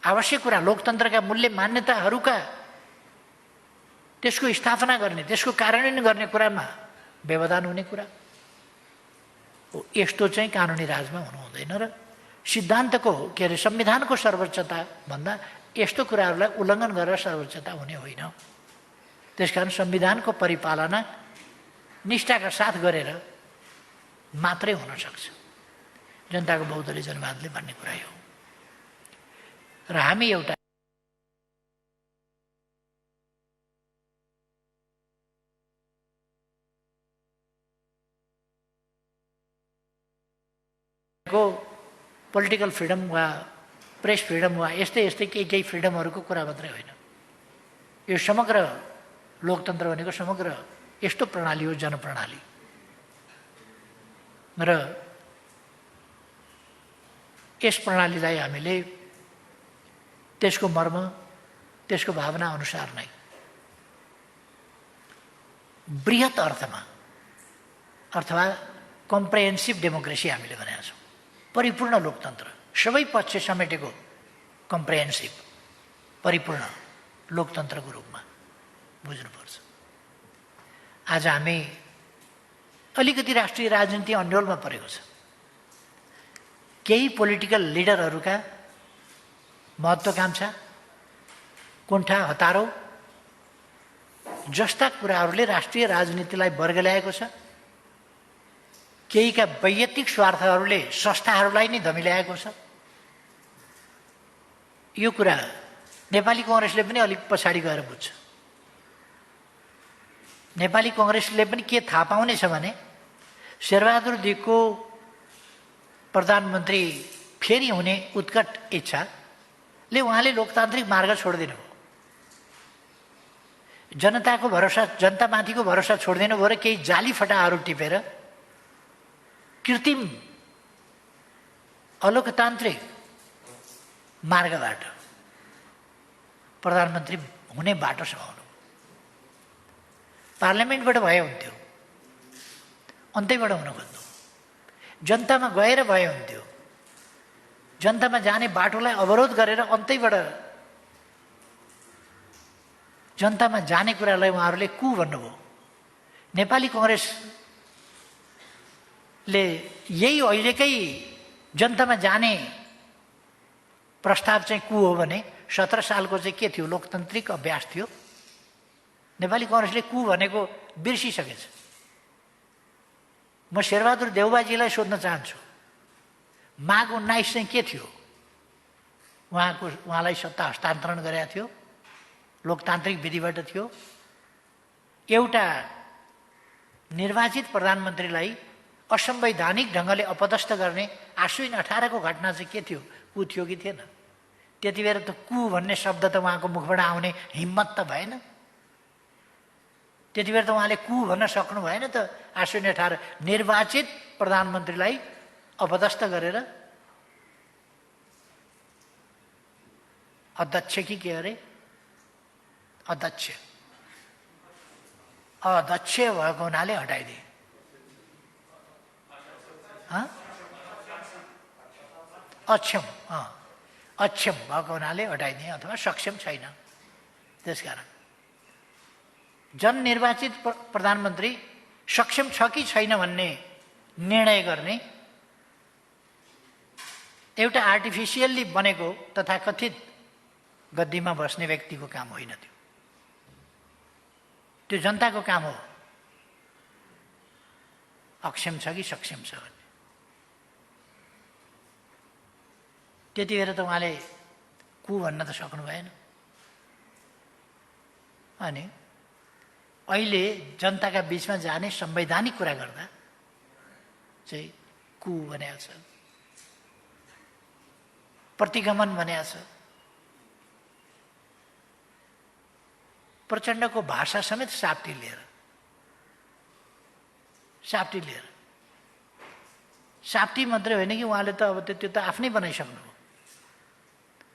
S1: आवश्यक कुरा, लोकतन्त्रका मूल्य मान्यताहरूका त्यसको स्थापना गर्ने, त्यसको कार्यान्वयन गर्ने कुरामा व्यवधान हुने कुरा हो। यस्तो चाहिँ कानुनी राजमा हुनु हुँदैन र सिद्धान्तको संविधानको सर्वोच्चता भन्दा यस्तो कुराहरूलाई उल्लङ्घन गरेर सर्वोच्चता हुने होइन। त्यसकारण संविधानको परिपालना निष्ठाका साथ गरेर मात्रै हुन सक्छ। जनताको बहुदलीय जनवादले भन्ने कुरा हो। र हामी एउटा पोलिटिकल फ्रिडम वा प्रेस फ्रिडम वा यस्तै केही फ्रिडमहरूको कुरा मात्रै होइन। यो समग्र लोकतन्त्र भनेको समग्र यस्तो प्रणाली हो, जनप्रणाली। र यस प्रणालीलाई हामीले त्यसको मर्म, त्यसको भावना अनुसार नै बृहत अर्थमा अथवा कम्प्रेहेन्सिभ डेमोक्रेसी हामीले भनेका छौँ। परिपूर्ण लोकतन्त्र, सबै पक्ष समेटेको कम्प्रेहेन्सिभ, परिपूर्ण लोकतन्त्रको रूपमा बुझ्नुपर्छ। आज हामी अलिकति राष्ट्रिय राजनीति अन्योलमा परेको छ। केही पोलिटिकल लिडरहरूका महत्त्वाकांक्षा, कुण्ठा, हतारो जस्ता कुराहरूले राष्ट्रिय राजनीतिलाई वर्ग ल्याएको छ। केहीका वैयक्तिक स्वार्थहरूले संस्थाहरूलाई नै धमिल्याएको छ। यो कुरा नेपाली कांग्रेसले पनि अलिक पछाडि गएर बुझ्छ। नेपाली कांग्रेसले पनि के थाहा पाउनेछ भने शेरबहादुर देवको प्रधानमन्त्री फेरि हुने उत्कट इच्छाले उहाँले लोकतान्त्रिक मार्ग छोडिदिनु भयो। जनताको भरोसा, जनतामाथिको भरोसा छोडिदिनु भयो र केही जाली फटाहरू टिपेर कृत्रिम अलोकतान्त्रिक मार्गबाट प्रधानमन्त्री हुने बाटो समाउनु। पार्लियामेन्टबाट भए हुन्थ्यो, अन्तैबाट हुन खोज्नु। जनतामा गएर भए हुन्थ्यो, जनतामा जाने बाटोलाई अवरोध गरेर अन्तैबाट जनतामा जाने कुरालाई उहाँहरूले कु भन्नुभयो। नेपाली कङ्ग्रेसले यही अहिलेकै जनतामा जाने प्रस्ताव चाहिँ कु हो भने 17 सालको चाहिँ के थियो, लोकतान्त्रिक अभ्यास थियो। नेपाली कङ्ग्रेसले कु भनेको बिर्सिसकेछ। म शेरबहादुर देउबाजीलाई सोध्न चाहन्छु, माघ 19 चाहिँ के थियो? उहाँलाई सत्ता हस्तान्तरण गरेका थियो, लोकतान्त्रिक विधिबाट थियो। एउटा निर्वाचित प्रधानमन्त्रीलाई असंवैधानिक ढङ्गले अपदस्थ गर्ने आश्विन 18 को घटना चाहिँ के थियो? कु थियो कि थिएन? त्यति बेला त कु भन्ने शब्द त उहाँको मुखबाट आउने हिम्मत त भएन। त्यति बेला त उहाँले कु भन्न सक्नु भएन त। आश्विन 18 निर्वाचित प्रधानमन्त्रीलाई अपदस्थ गरेर अध्यक्ष कि के अरे अध्यक्ष भएको हुनाले हटाइदिए। अक्षम भएको हुनाले हटाइदिए अथवा सक्षम छैन। त्यसकारण जननिर्वाचित प्रधानमन्त्री सक्षम छ कि छैन भन्ने निर्णय गर्ने एउटा आर्टिफिसियल्ली बनेको तथाकथित गद्दीमा बस्ने व्यक्तिको काम होइन त्यो। त्यो जनताको काम हो, अक्षम छ कि सक्षम छ भन्ने। त्यति बेला त उहाँले कु भन्न त सक्नु भएन। अनि अहिले जनताका बीचमा जाने संवैधानिक कुरा गर्दा चाहिँ कु भनेको छ, प्रतिगमन भनेको छ। प्रचण्डको भाषा समेत साप्टी लिएर साप्टी मात्रै होइन कि उहाँले त अब त्यो त आफ्नै बनाइसक्नु हो।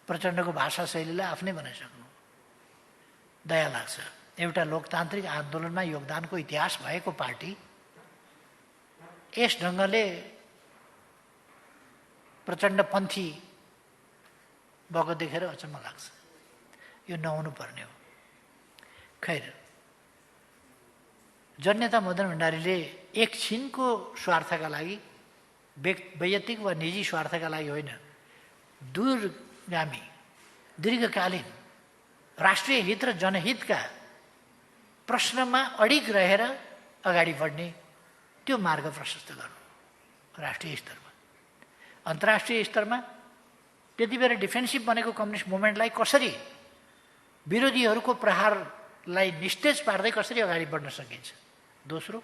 S1: प्रचण्डको भाषा शैलीलाई आफ्नै बनाइसक्नु। दया लाग्छ, एउटा लोकतान्त्रिक आन्दोलनमा योगदानको इतिहास भएको पार्टी यस ढङ्गले प्रचण्डपन्थी भएको देखेर अचम्म लाग्छ। यो नहुनु पर्ने हो। खैर, जननेता मदन भण्डारीले एकछिनको स्वार्थका लागि, वैयक्तिक वा निजी स्वार्थका लागि होइन, दूरगामी दीर्घकालीन राष्ट्रिय हित र जनहितका प्रश्नमा अडिग रहेर अगाडि बढ्ने त्यो मार्ग प्रशस्त गर्नु। राष्ट्रिय स्तरमा, अन्तर्राष्ट्रिय स्तरमा त्यति बेला डिफेन्सिभ बनेको कम्युनिस्ट मुभमेन्टलाई कसरी विरोधीहरूको प्रहारलाई निस्तेज पार्दै कसरी अगाडि बढ्न सकिन्छ। दोस्रो,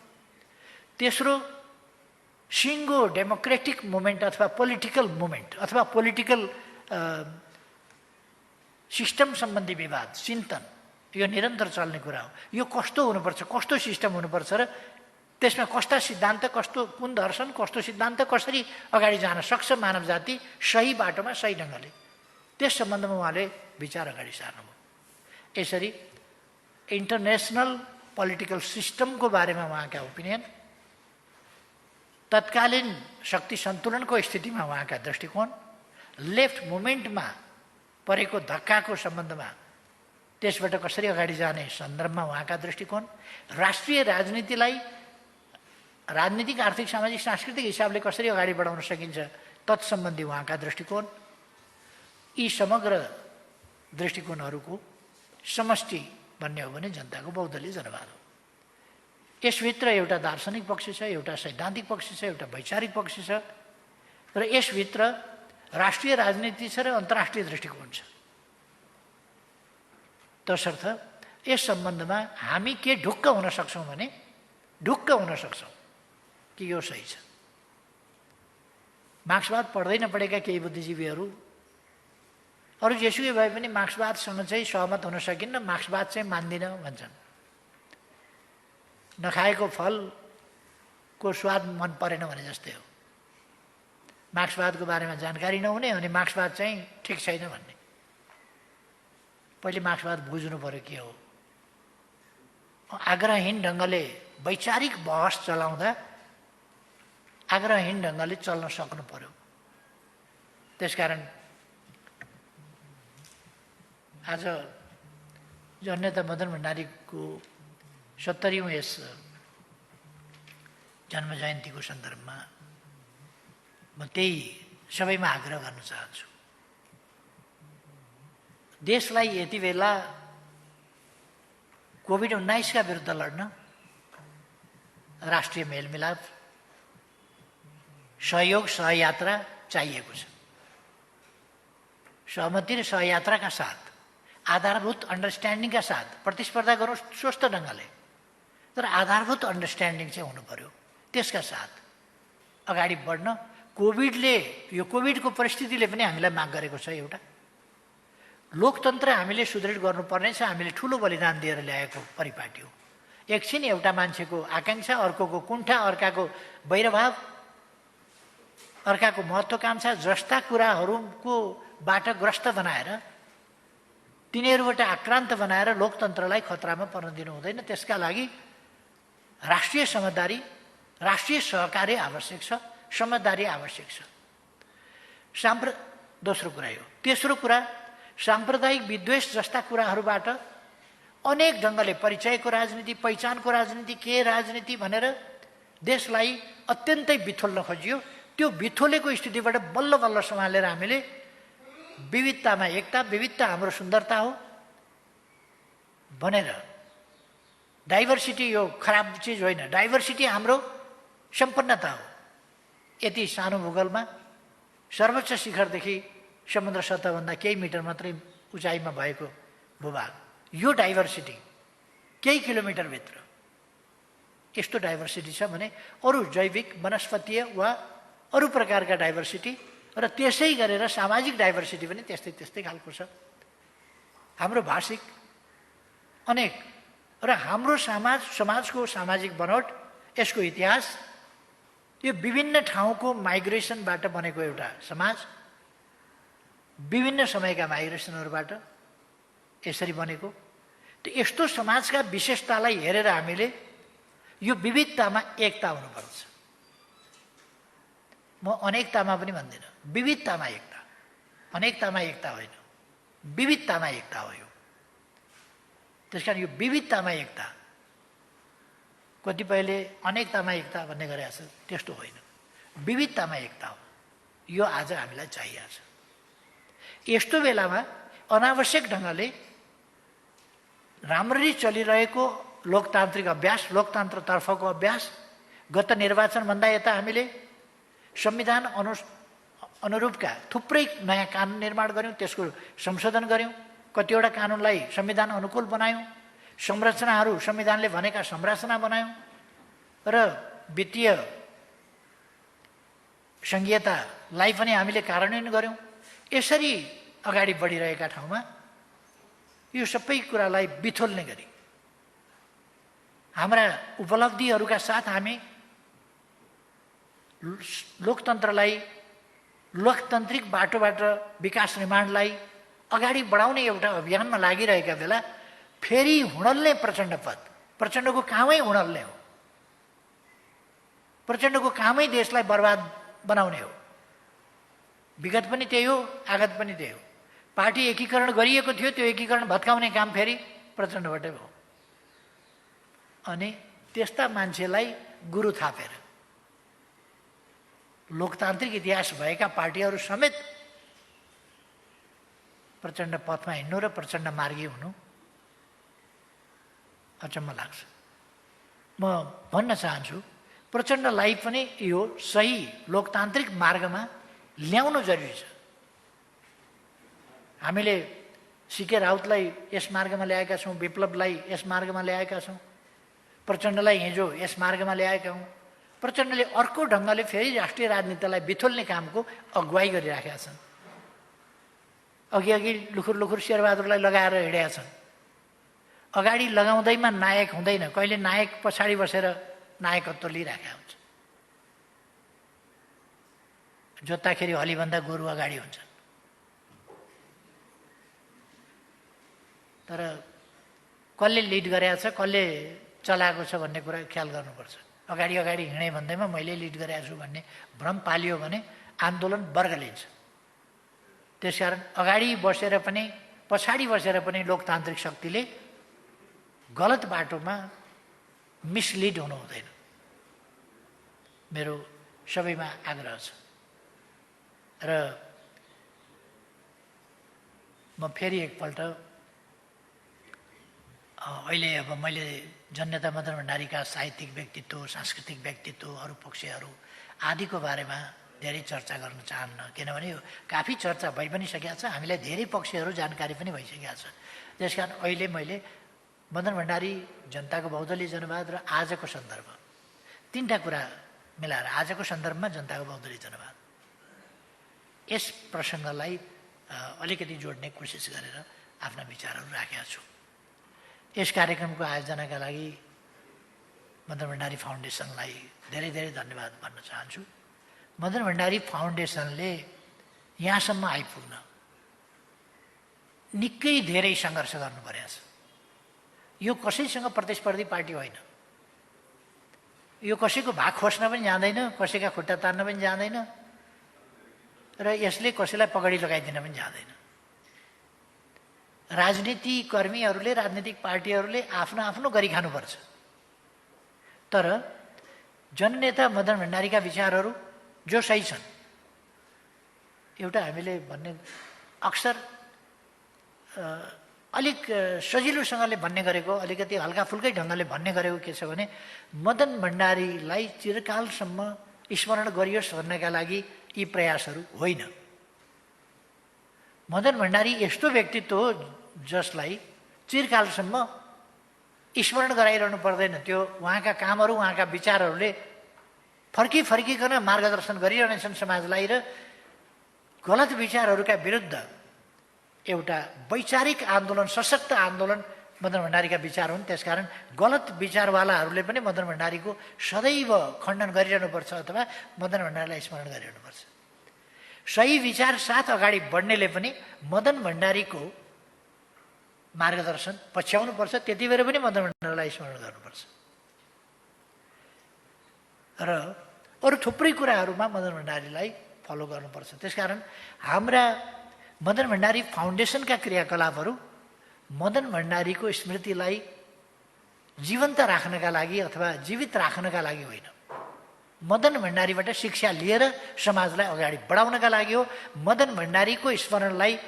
S1: तेस्रो, सिङ्गो डेमोक्रेटिक मुभमेन्ट अथवा पोलिटिकल मुभमेन्ट अथवा पोलिटिकल सिस्टम सम्बन्धी विवाद चिन्तन यो निरन्तर चल्ने कुरा हो। यो कस्तो हुनुपर्छ, कस्तो सिस्टम हुनुपर्छ र त्यसमा कस्ता सिद्धान्त, कुन दर्शन, कस्तो सिद्धान्त कसरी अगाडि जान सक्छ मानव जाति सही बाटोमा सही ढङ्गले, त्यस सम्बन्धमा उहाँले विचार अगाडि सार्नुभयो। यसरी इन्टरनेसनल पोलिटिकल सिस्टमको बारेमा उहाँका ओपिनियन, तत्कालीन शक्ति सन्तुलनको स्थितिमा उहाँका दृष्टिकोण, लेफ्ट मुभमेन्टमा परेको धक्काको सम्बन्धमा त्यसबाट कसरी अगाडि जाने सन्दर्भमा उहाँका दृष्टिकोण, राष्ट्रिय राजनीतिलाई राजनीतिक, आर्थिक, सामाजिक, सांस्कृतिक हिसाबले कसरी अगाडि बढाउन सकिन्छ तत्सम्बन्धी उहाँका दृष्टिकोण, यी समग्र दृष्टिकोणहरूको समष्टि भन्ने हो भने जनताको बहुदलीय जनवाद हो। यसभित्र एउटा दार्शनिक पक्ष छ, एउटा सैद्धान्तिक पक्ष छ, एउटा वैचारिक पक्ष छ र यसभित्र राष्ट्रिय राजनीति छ र अन्तर्राष्ट्रिय दृष्टिकोण छ। तसर्थ यस सम्बन्धमा हामी के ढुक्क हुन सक्छौँ भने ढुक्क हुन सक्छौँ कि यो सही छ। मार्क्सवाद पढ्दै नपढेका केही बुद्धिजीवीहरू अरू जेसुकै भए पनि मार्क्सवादसँग चाहिँ सहमत हुन सकिन्न, मार्क्सवाद चाहिँ मान्दिनँ भन्छन्। नखाएको फलको स्वाद मन परेन भने जस्तै हो। मार्क्सवादको बारेमा जानकारी नहुने अनि मार्क्सवाद चाहिँ ठिक छैन भन्ने। पहिले मार्क्सवाद बुझ्नु पर्यो के हो। आग्रहहीन ढङ्गले वैचारिक बहस चलाउँदा आग्रहहीन ढङ्गले चल्न सक्नु पर्यो। त्यसकारण आज जननेता मदन भण्डारीको 70औं यस जन्म जयन्तीको सन्दर्भमा म त्यही सबैमा आग्रह गर्न चाहन्छु। देशलाई यति बेला कोभिड-19 का विरुद्ध लड्न राष्ट्रिय मेलमिलाप, सहयोग, सहयात्रा चाहिएको छ। सहमति र सहयात्राका साथ, आधारभूत अन्डरस्ट्यान्डिङका साथ प्रतिस्पर्धा गरौँ स्वस्थ ढङ्गले, तर आधारभूत अन्डरस्ट्यान्डिङ चाहिँ हुनु पर्यो। त्यसका साथ अगाडि बढ्न यो कोभिडको परिस्थितिले पनि हामीलाई माग गरेको छ। एउटा लोकतन्त्र हामीले सुदृढ गर्नुपर्ने छ। हामीले ठुलो बलिदान दिएर ल्याएको परिपाटी हो। एकछिन एउटा मान्छेको आकाङ्क्षा, अर्कोको कुण्ठा, अर्काको वैरभाव, अर्काको महत्त्वाकांक्षा जस्ता कुराहरूको बाट ग्रस्त बनाएर, तिनीहरूबाट आक्रान्त बनाएर लोकतन्त्रलाई खतरामा पर्न दिनु हुँदैन। त्यसका लागि राष्ट्रिय समझदारी, राष्ट्रिय सहकार्य आवश्यक छ, समझदारी आवश्यक छ। दोस्रो कुरा यो। तेस्रो कुरा, साम्प्रदायिक विद्वेष जस्ता कुराहरूबाट अनेक ढङ्गले परिचयको राजनीति, पहिचानको राजनीति, के राजनीति भनेर देशलाई अत्यन्तै बिथोल्न खोजियो। त्यो बिथोलेको स्थितिबाट बल्ल बल्ल सम्हालेर हामीले विविधतामा एकता, विविधता हाम्रो सुन्दरता हो भनेर, डाइभर्सिटी यो खराब चिज होइन, डाइभर्सिटी हाम्रो सम्पन्नता हो। यति सानो भूगोलमा सर्वोच्च शिखरदेखि समुद्र सतहभन्दा केही मिटर मात्रै उचाइमा भएको भूभाग, यो डाइभर्सिटी केही किलोमिटरभित्र यस्तो डाइभर्सिटी छ भने अरू जैविक, वनस्पतीय वा अरू प्रकारका डाइभर्सिटी र त्यसै गरेर सामाजिक डाइभर्सिटी पनि त्यस्तै त्यस्तै खालको छ। हाम्रो भाषिक अनेक र हाम्रो समाजको सामाजिक बनोट, यसको इतिहास, यो विभिन्न ठाउँको माइग्रेसनबाट बनेको एउटा समाज, विभिन्न समयका माइग्रेसनहरूबाट यसरी बनेको। त्यो यस्तो समाजका विशेषतालाई हेरेर हामीले यो विविधतामा एकता हुनुपर्छ। म अनेकतामा पनि भन्दिनँ, विविधतामा एकता। अनेकतामा एकता होइन, विविधतामा एकता हो यो। त्यसकारण यो विविधतामा एकता, कतिपयले अनेकतामा एकता भन्ने गरेको छ, त्यस्तो होइन, विविधतामा एकता हो। यो आज हामीलाई चाहिएको छ। यस्तो बेलामा अनावश्यक ढङ्गले राम्ररी चलिरहेको लोकतान्त्रिक अभ्यास, लोकतन्त्रतर्फको अभ्यास, गत निर्वाचनभन्दा यता हामीले संविधान अनुरूपका थुप्रै नयाँ कानुन निर्माण गऱ्यौँ, त्यसको संशोधन गऱ्यौँ, कतिवटा कानुनलाई संविधान अनुकूल बनायौँ, संरचनाहरू संविधानले भनेका संरचना बनायौँ र वित्तीय संघीयतालाई पनि हामीले कार्यान्वयन गऱ्यौँ। यसरी अगाडि बढिरहेका ठाउँमा यो सबै कुरालाई बिथोल्ने गरी हाम्रा उपलब्धिहरूका साथ हामी लोकतन्त्रलाई, लोकतान्त्रिक बाटोबाट विकास निर्माणलाई अगाडि बढाउने एउटा अभियानमा लागिरहेका बेला फेरि हुडल्ने प्रचण्ड पद, प्रचण्डको कामै हुडल्ने हो, प्रचण्डको कामै देशलाई बर्बाद बनाउने हो। विगत पनि त्यही हो, आगत पनि त्यही हो। पार्टी एकीकरण गरिएको थियो, त्यो एकीकरण भत्काउने काम फेरि प्रचण्डबाटै भयो। अनि त्यस्ता मान्छेलाई गुरु थापेर लोकतान्त्रिक इतिहास भएका पार्टीहरू समेत प्रचण्ड पथमा हिँड्नु र प्रचण्ड मार्गी हुनु अचम्म लाग्छ। म भन्न चाहन्छु, प्रचण्डलाई पनि यो सही लोकतान्त्रिक मार्गमा ल्याउनु जरुरी छ। हामीले सीके राउतलाई यस मार्गमा ल्याएका छौँ, विप्लवलाई यस मार्गमा ल्याएका छौँ, प्रचण्डलाई हिजो यस मार्गमा ल्याएका हौँ। प्रचण्डले अर्को ढङ्गले फेरि राष्ट्रिय राजनीतिलाई बिथोल्ने कामको अगुवाई गरिराखेका छन्। अघि लुखुर शेरबहादुरलाई लगाएर हिँडेका छन्। अगाडि लगाउँदैमा नायक हुँदैन, कहिले नायक पछाडि बसेर नायकत्व लिइराखेका हुन्छ। जोत्दाखेरि हलीभन्दा गोरु अगाडि हुन्छ। तर कसले लिड गरेको छ, कसले चलाएको छ भन्ने कुरा ख्याल गर्नुपर्छ। अगाडि हिँडे भन्दैमा मैले लिड गरेको छु भन्ने भ्रम पालियो भने आन्दोलन वर्ग लिन्छ। त्यसकारण अगाडि बसेर पनि पछाडि बसेर पनि लोकतान्त्रिक शक्तिले गलत बाटोमा मिसलिड हुनु हुँदैन, मेरो सबैमा आग्रह छ। र म फेरि एकपल्ट अहिले अब मैले जननेता मदन भण्डारीका साहित्यिक व्यक्तित्व, सांस्कृतिक व्यक्तित्व, अरू पक्षहरू आदिको बारेमा धेरै चर्चा गर्न चाहन्न, किनभने यो काफी चर्चा भइ पनि सकेको छ, हामीलाई धेरै पक्षहरू जानकारी पनि भइसकेका छ। त्यसकारण अहिले मैले मदन भण्डारी, जनताको बहुदलीय जनवाद र आजको सन्दर्भ, तीनटा कुरा मिलाएर आजको सन्दर्भमा जनताको बहुदलीय जनवाद, यस प्रसङ्गलाई अलिकति जोड्ने कोसिस गरेर आफ्ना विचारहरू राखेका छु। यस कार्यक्रमको आयोजनाका लागि मदन भण्डारी फाउन्डेसनलाई धेरै धेरै धन्यवाद भन्न चाहन्छु। मदन भण्डारी फाउन्डेसनले यहाँसम्म आइपुग्न निकै धेरै सङ्घर्ष गर्नु परेको छ। यो कसैसँग प्रतिस्पर्धी पार्टी होइन, यो कसैको भाग खोज्न पनि जाँदैन, कसैका खुट्टा तान्न पनि जाँदैन, र यसले कसैलाई पगडी लगाइदिन पनि जाँदैन। राजनीति कर्मीहरूले, राजनीतिक पार्टीहरूले आफ्नो आफ्नो गरी खानुपर्छ। तर जननेता मदन भण्डारीका विचारहरू जो सही छन्, एउटा हामीले भन्ने अक्सर अलिक सजिलोसँगले भन्ने गरेको, अलिकति हल्काफुल्कै ढङ्गले भन्ने गरेको के छ भने, मदन भण्डारीलाई चिरकालसम्म स्मरण गरियोस् भन्नका लागि यी प्रयासहरू होइन। मदन भण्डारी यस्तो व्यक्तित्व हो जसलाई चिरकालसम्म स्मरण गराइरहनु पर्दैन। त्यो उहाँका कामहरू, उहाँका विचारहरूले फर्किकन मार्गदर्शन गरिरहनेछन् समाजलाई, र गलत विचारहरूका विरुद्ध एउटा वैचारिक आन्दोलन, सशक्त आन्दोलन मदन भण्डारीका विचार हुन्। त्यसकारण गलत विचारवालाहरूले पनि मदन भण्डारीको सदैव खण्डन गरिरहनुपर्छ अथवा मदन भण्डारीलाई स्मरण गरिरहनुपर्छ। सही विचार साथ अगाडि बढ्नेले पनि मदन भण्डारीको मार्गदर्शन पछ्याउनुपर्छ, त्यति बेर पनि मदन भण्डारीलाई स्मरण गर्नुपर्छ। र अरू थुप्रै कुराहरूमा मदन भण्डारीलाई फलो गर्नुपर्छ। त्यसकारण हाम्रा मदन भण्डारी फाउन्डेसनका क्रियाकलापहरू मदन भण्डारीको स्मृतिलाई जीवन्त राख्नका लागि अथवा जीवित राख्नका लागि होइन, मदन भण्डारीबाट शिक्षा लिएर समाजलाई अगाडि बढाउनका लागि हो। मदन भण्डारीको स्मरणलाई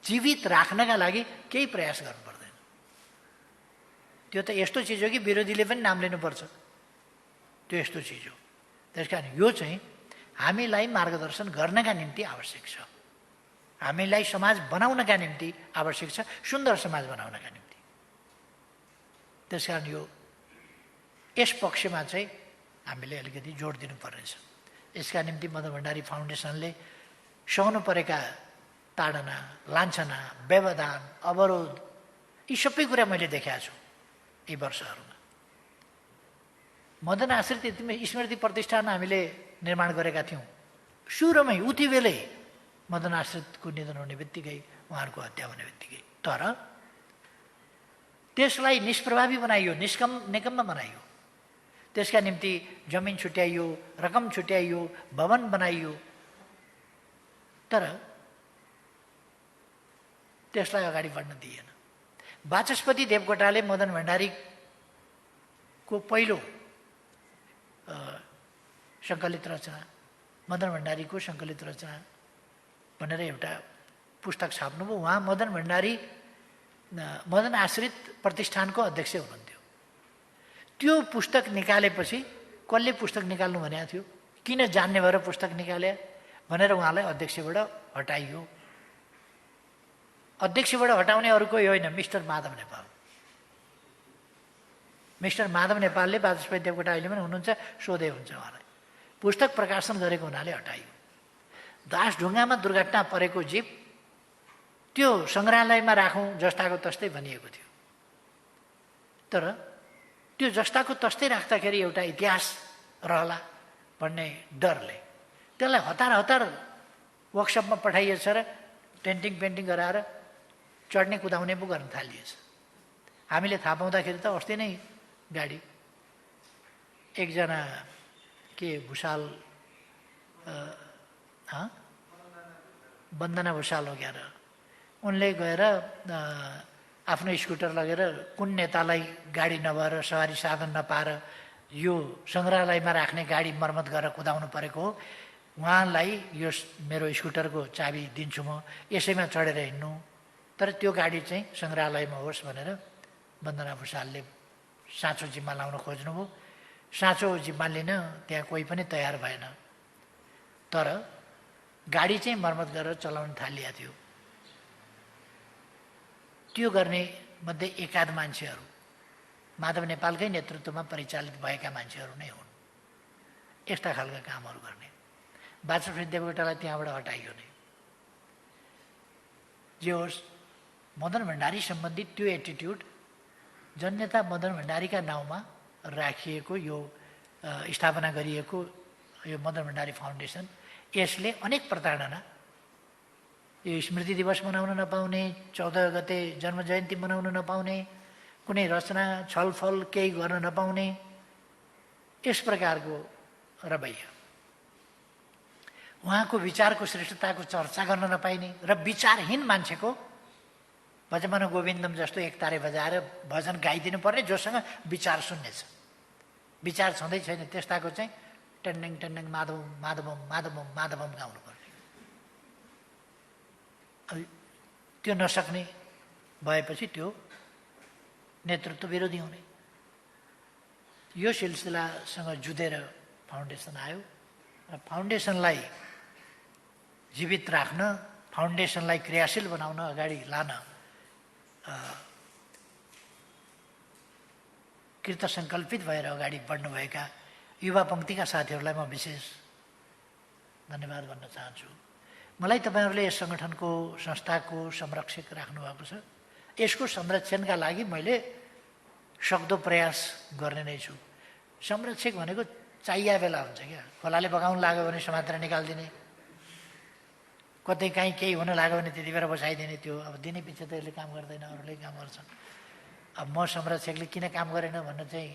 S1: जीवित राख्नका लागि केही प्रयास गर्नु पर्दैन। त्यो त यस्तो चिज हो कि विरोधीले पनि नाम लिनुपर्छ, त्यो यस्तो चिज हो। त्यसकारण यो चाहिँ हामीलाई मार्गदर्शन गर्नका निम्ति आवश्यक छ, हामीलाई समाज बनाउनका निम्ति आवश्यक छ, सुन्दर समाज बनाउनका निम्ति। त्यसकारण यो यस पक्षमा चाहिँ हामीले अलिकति जोड दिनुपर्नेछ। यसका निम्ति मदन भण्डारी फाउन्डेसनले सहनु परेका ताडना, लान्छना, व्यवधान, अवरोध, यी सबै कुरा मैले देखाएको छु यी वर्षहरूमा। मदन आश्रित स्मृति प्रतिष्ठान हामीले निर्माण गरेका थियौँ सुरुमै, उति बेलै मदन आश्रितको निधन हुने बित्तिकै, उहाँहरूको हत्या हुने बित्तिकै। तर त्यसलाई निष्प्रभावी बनाइयो, निकम्म बनाइयो। त्यसका निम्ति जमिन छुट्याइयो, रकम छुट्याइयो, भवन बनाइयो। तर त्यसलाई अगाडि बढ्न दिएन। वाचस्पति देवकोटाले मदन भण्डारीको पहिलो सङ्कलित रचना, मदन भण्डारीको सङ्कलित रचना भनेर एउटा पुस्तक छाप्नुभयो। उहाँ मदन आश्रित प्रतिष्ठानको अध्यक्ष हुनुहुन्थ्यो। त्यो पुस्तक निकालेपछि कसले पुस्तक निकाल्नु भनेको थियो, किन जान्ने भएर पुस्तक निकाले भनेर उहाँलाई अध्यक्षबाट हटाइयो। अध्यक्षबाट हटाउने अरू कोही होइन, मिस्टर माधव नेपाल। मिस्टर माधव नेपालले वाचस्पति देवकोटा अहिले पनि हुनुहुन्छ, सोधे हुन्छ उहाँलाई। पुस्तक प्रकाशन गरेको हुनाले हटाइयो। दासढुङ्गामा दुर्घटना परेको जीप त्यो सङ्ग्रहालयमा राखौँ जस्ताको तस्तै भनिएको थियो। तर त्यो जस्ताको तस्तै राख्दाखेरि एउटा इतिहास रहला भन्ने डरले त्यसलाई हतार हतार वर्कसपमा पठाइएछ र पेन्टिङ गराएर चढ्ने कुदाउने पो गर्न थालिएछ। हामीले थाहा पाउँदाखेरि त अस्ति नै गाडी एकजना के भुषाल वन्दना भुषाल हो क्यार, उनले गएर आफ्नो स्कुटर लगेर कुन नेतालाई गाडी नभएर सवारी साधन नपाएर यो सङ्ग्रहालयमा राख्ने गाडी मर्मत गरेर कुदाउनु परेको हो, उहाँलाई यो मेरो स्कुटरको चाबी दिन्छु म, यसैमा चढेर हिँड्नु। तर त्यो गाडी चाहिँ सङ्ग्रहालयमा होस् भनेर वन्दना भुषालले साँचो जिम्मा लाउन खोज्नुभयो। साँचो जिम्मा लिन त्यहाँ कोही पनि तयार भएन। तर गाडी चाहिँ मर्मत गरेर चलाउन थालिएको थियो। त्यो गर्ने मध्ये एकाध मान्छेहरू माधव नेपालकै नेतृत्वमा परिचालित भएका मान्छेहरू नै हुन् यस्ता खालका कामहरू गर्ने। वाचस्पति देवकोटालाई त्यहाँबाट हटाइयो नै। जे होस्, मदन भण्डारी सम्बन्धित त्यो एटिट्युड जननेता मदन भण्डारीका नाउँमा राखिएको यो स्थापना गरिएको यो मदन भण्डारी फाउन्डेसन, यसले अनेक प्रताडना, यो स्मृति दिवस मनाउन नपाउने, 14 गते जन्म जयन्ती मनाउन नपाउने, कुनै रचना छलफल केही गर्न नपाउने, यस प्रकारको रवैया, उहाँको विचारको श्रेष्ठताको चर्चा गर्न नपाइने र विचारहीन मान्छेको भजमन गोविन्दम जस्तो एक तारे बजाएर भजन गाइदिनु पर्ने जोसँग विचार शून्य छ, विचार छँदै छैन, त्यस्ताको चाहिँ टेन्डेङ टेन्डेङ माधवम माधवम माधवम माधवम गाउनु पर्ने। त्यो नसक्ने भएपछि त्यो नेतृत्व विरोधी हुने। यो सिलसिलासँग जुधेर फाउन्डेसन आयो र फाउन्डेसनलाई जीवित राख्न, फाउन्डेसनलाई क्रियाशील बनाउन, अगाडि लान कृतसङ्कल्पित भएर अगाडि बढ्नुभएका युवा पङ्क्तिका साथीहरूलाई म विशेष धन्यवाद भन्न चाहन्छु। मलाई तपाईँहरूले यस सङ्गठनको, संस्थाको संरक्षक राख्नुभएको छ। यसको संरक्षणका लागि मैले सक्दो प्रयास गर्ने नै छु। संरक्षक भनेको चाहिया बेला हुन्छ क्या, खोलाले बगाउन लाग्यो भने समातेर निकालिदिने, कतै काहीँ केही हुन लाग्यो भने त्यति बेला बसाइदिने। त्यो अब दिने पछि त यसले काम गर्दैन, अरूले काम गर्छन्। अब म संरक्षकले किन काम गरेन भन्न चाहिँ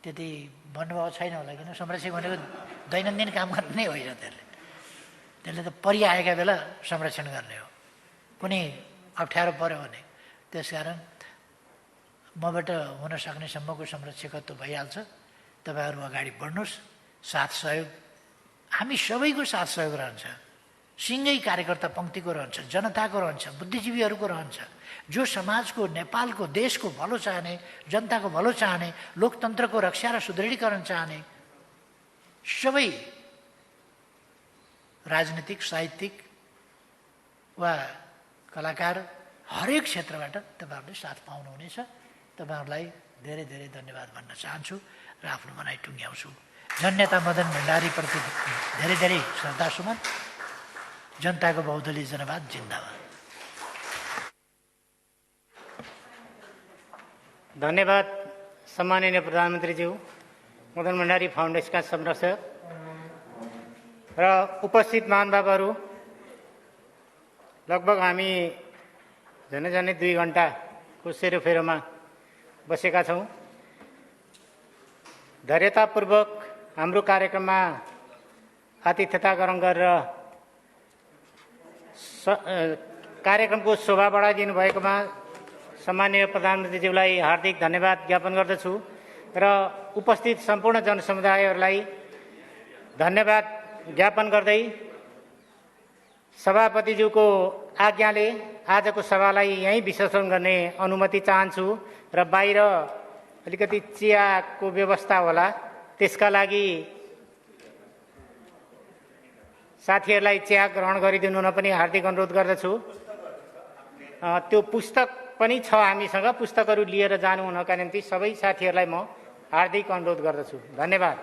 S1: त्यति भन्नुभएको छैन होला, किन संरक्षक भनेको दैनन्दिन काम गर्ने नै होइन। त्यसले त परिआएका बेला संरक्षण गर्ने हो, कुनै अप्ठ्यारो पऱ्यो भने। त्यसकारण मबाट हुन सक्ने सम्मको संरक्षकत्व भइहाल्छ। तपाईँहरू अगाडि बढ्नुहोस्, साथ सहयोग, हामी सबैको साथ सहयोग रहन्छ। सिङ्गै कार्यकर्ता पङ्क्तिको रहन्छ, जनताको रहन्छ, बुद्धिजीवीहरूको रहन्छ, जो समाजको, नेपालको, देशको भलो चाहने, जनताको भलो चाहने, लोकतन्त्रको रक्षा र सुदृढीकरण चाहने सबै राजनीतिक, साहित्यिक वा कलाकार हरेक क्षेत्रबाट तपाईँहरूले साथ पाउनुहुनेछ। तपाईँहरूलाई धेरै धेरै धन्यवाद भन्न चाहन्छु र आफ्नो भनाइ टुङ्ग्याउँछु। जननेता मदन भण्डारीप्रति धेरै धेरै श्रद्धासुमन। जनताको बहुदलीय जनवाद जिन्दाबाद।
S2: धन्यवाद सम्माननीय प्रधानमन्त्रीज्यू, मदन भण्डारी फाउन्डेसनका संरक्षक र उपस्थित महानुभावहरू। लगभग हामी झन्डै 2 घण्टाको सेरोफेरोमा बसेका छौँ। धैर्यतापूर्वक हाम्रो कार्यक्रममा आतिथ्यता ग्रहण गरेर कार्यक्रमको शोभा बढाइदिनु भएकोमा सम्माननीय प्रधानमन्त्रीज्यूलाई हार्दिक धन्यवाद ज्ञापन गर्दछु र उपस्थित सम्पूर्ण जनसमुदायहरूलाई धन्यवाद ज्ञापन गर्दै सभापतिज्यूको आज्ञाले आजको सभालाई यहीँ विसर्जन गर्ने अनुमति चाहन्छु र बाहिर अलिकति चियाको व्यवस्था होला, त्यसका लागि साथीहरूलाई चिया ग्रहण गरिदिनु हुन पनि हार्दिक अनुरोध गर्दछु। त्यो पुस्तक पनि छ हामीसँग, पुस्तकहरू लिएर जानु हुनका निम्ति सबै साथीहरूलाई म हार्दिक अनुरोध गर्दछु। धन्यवाद।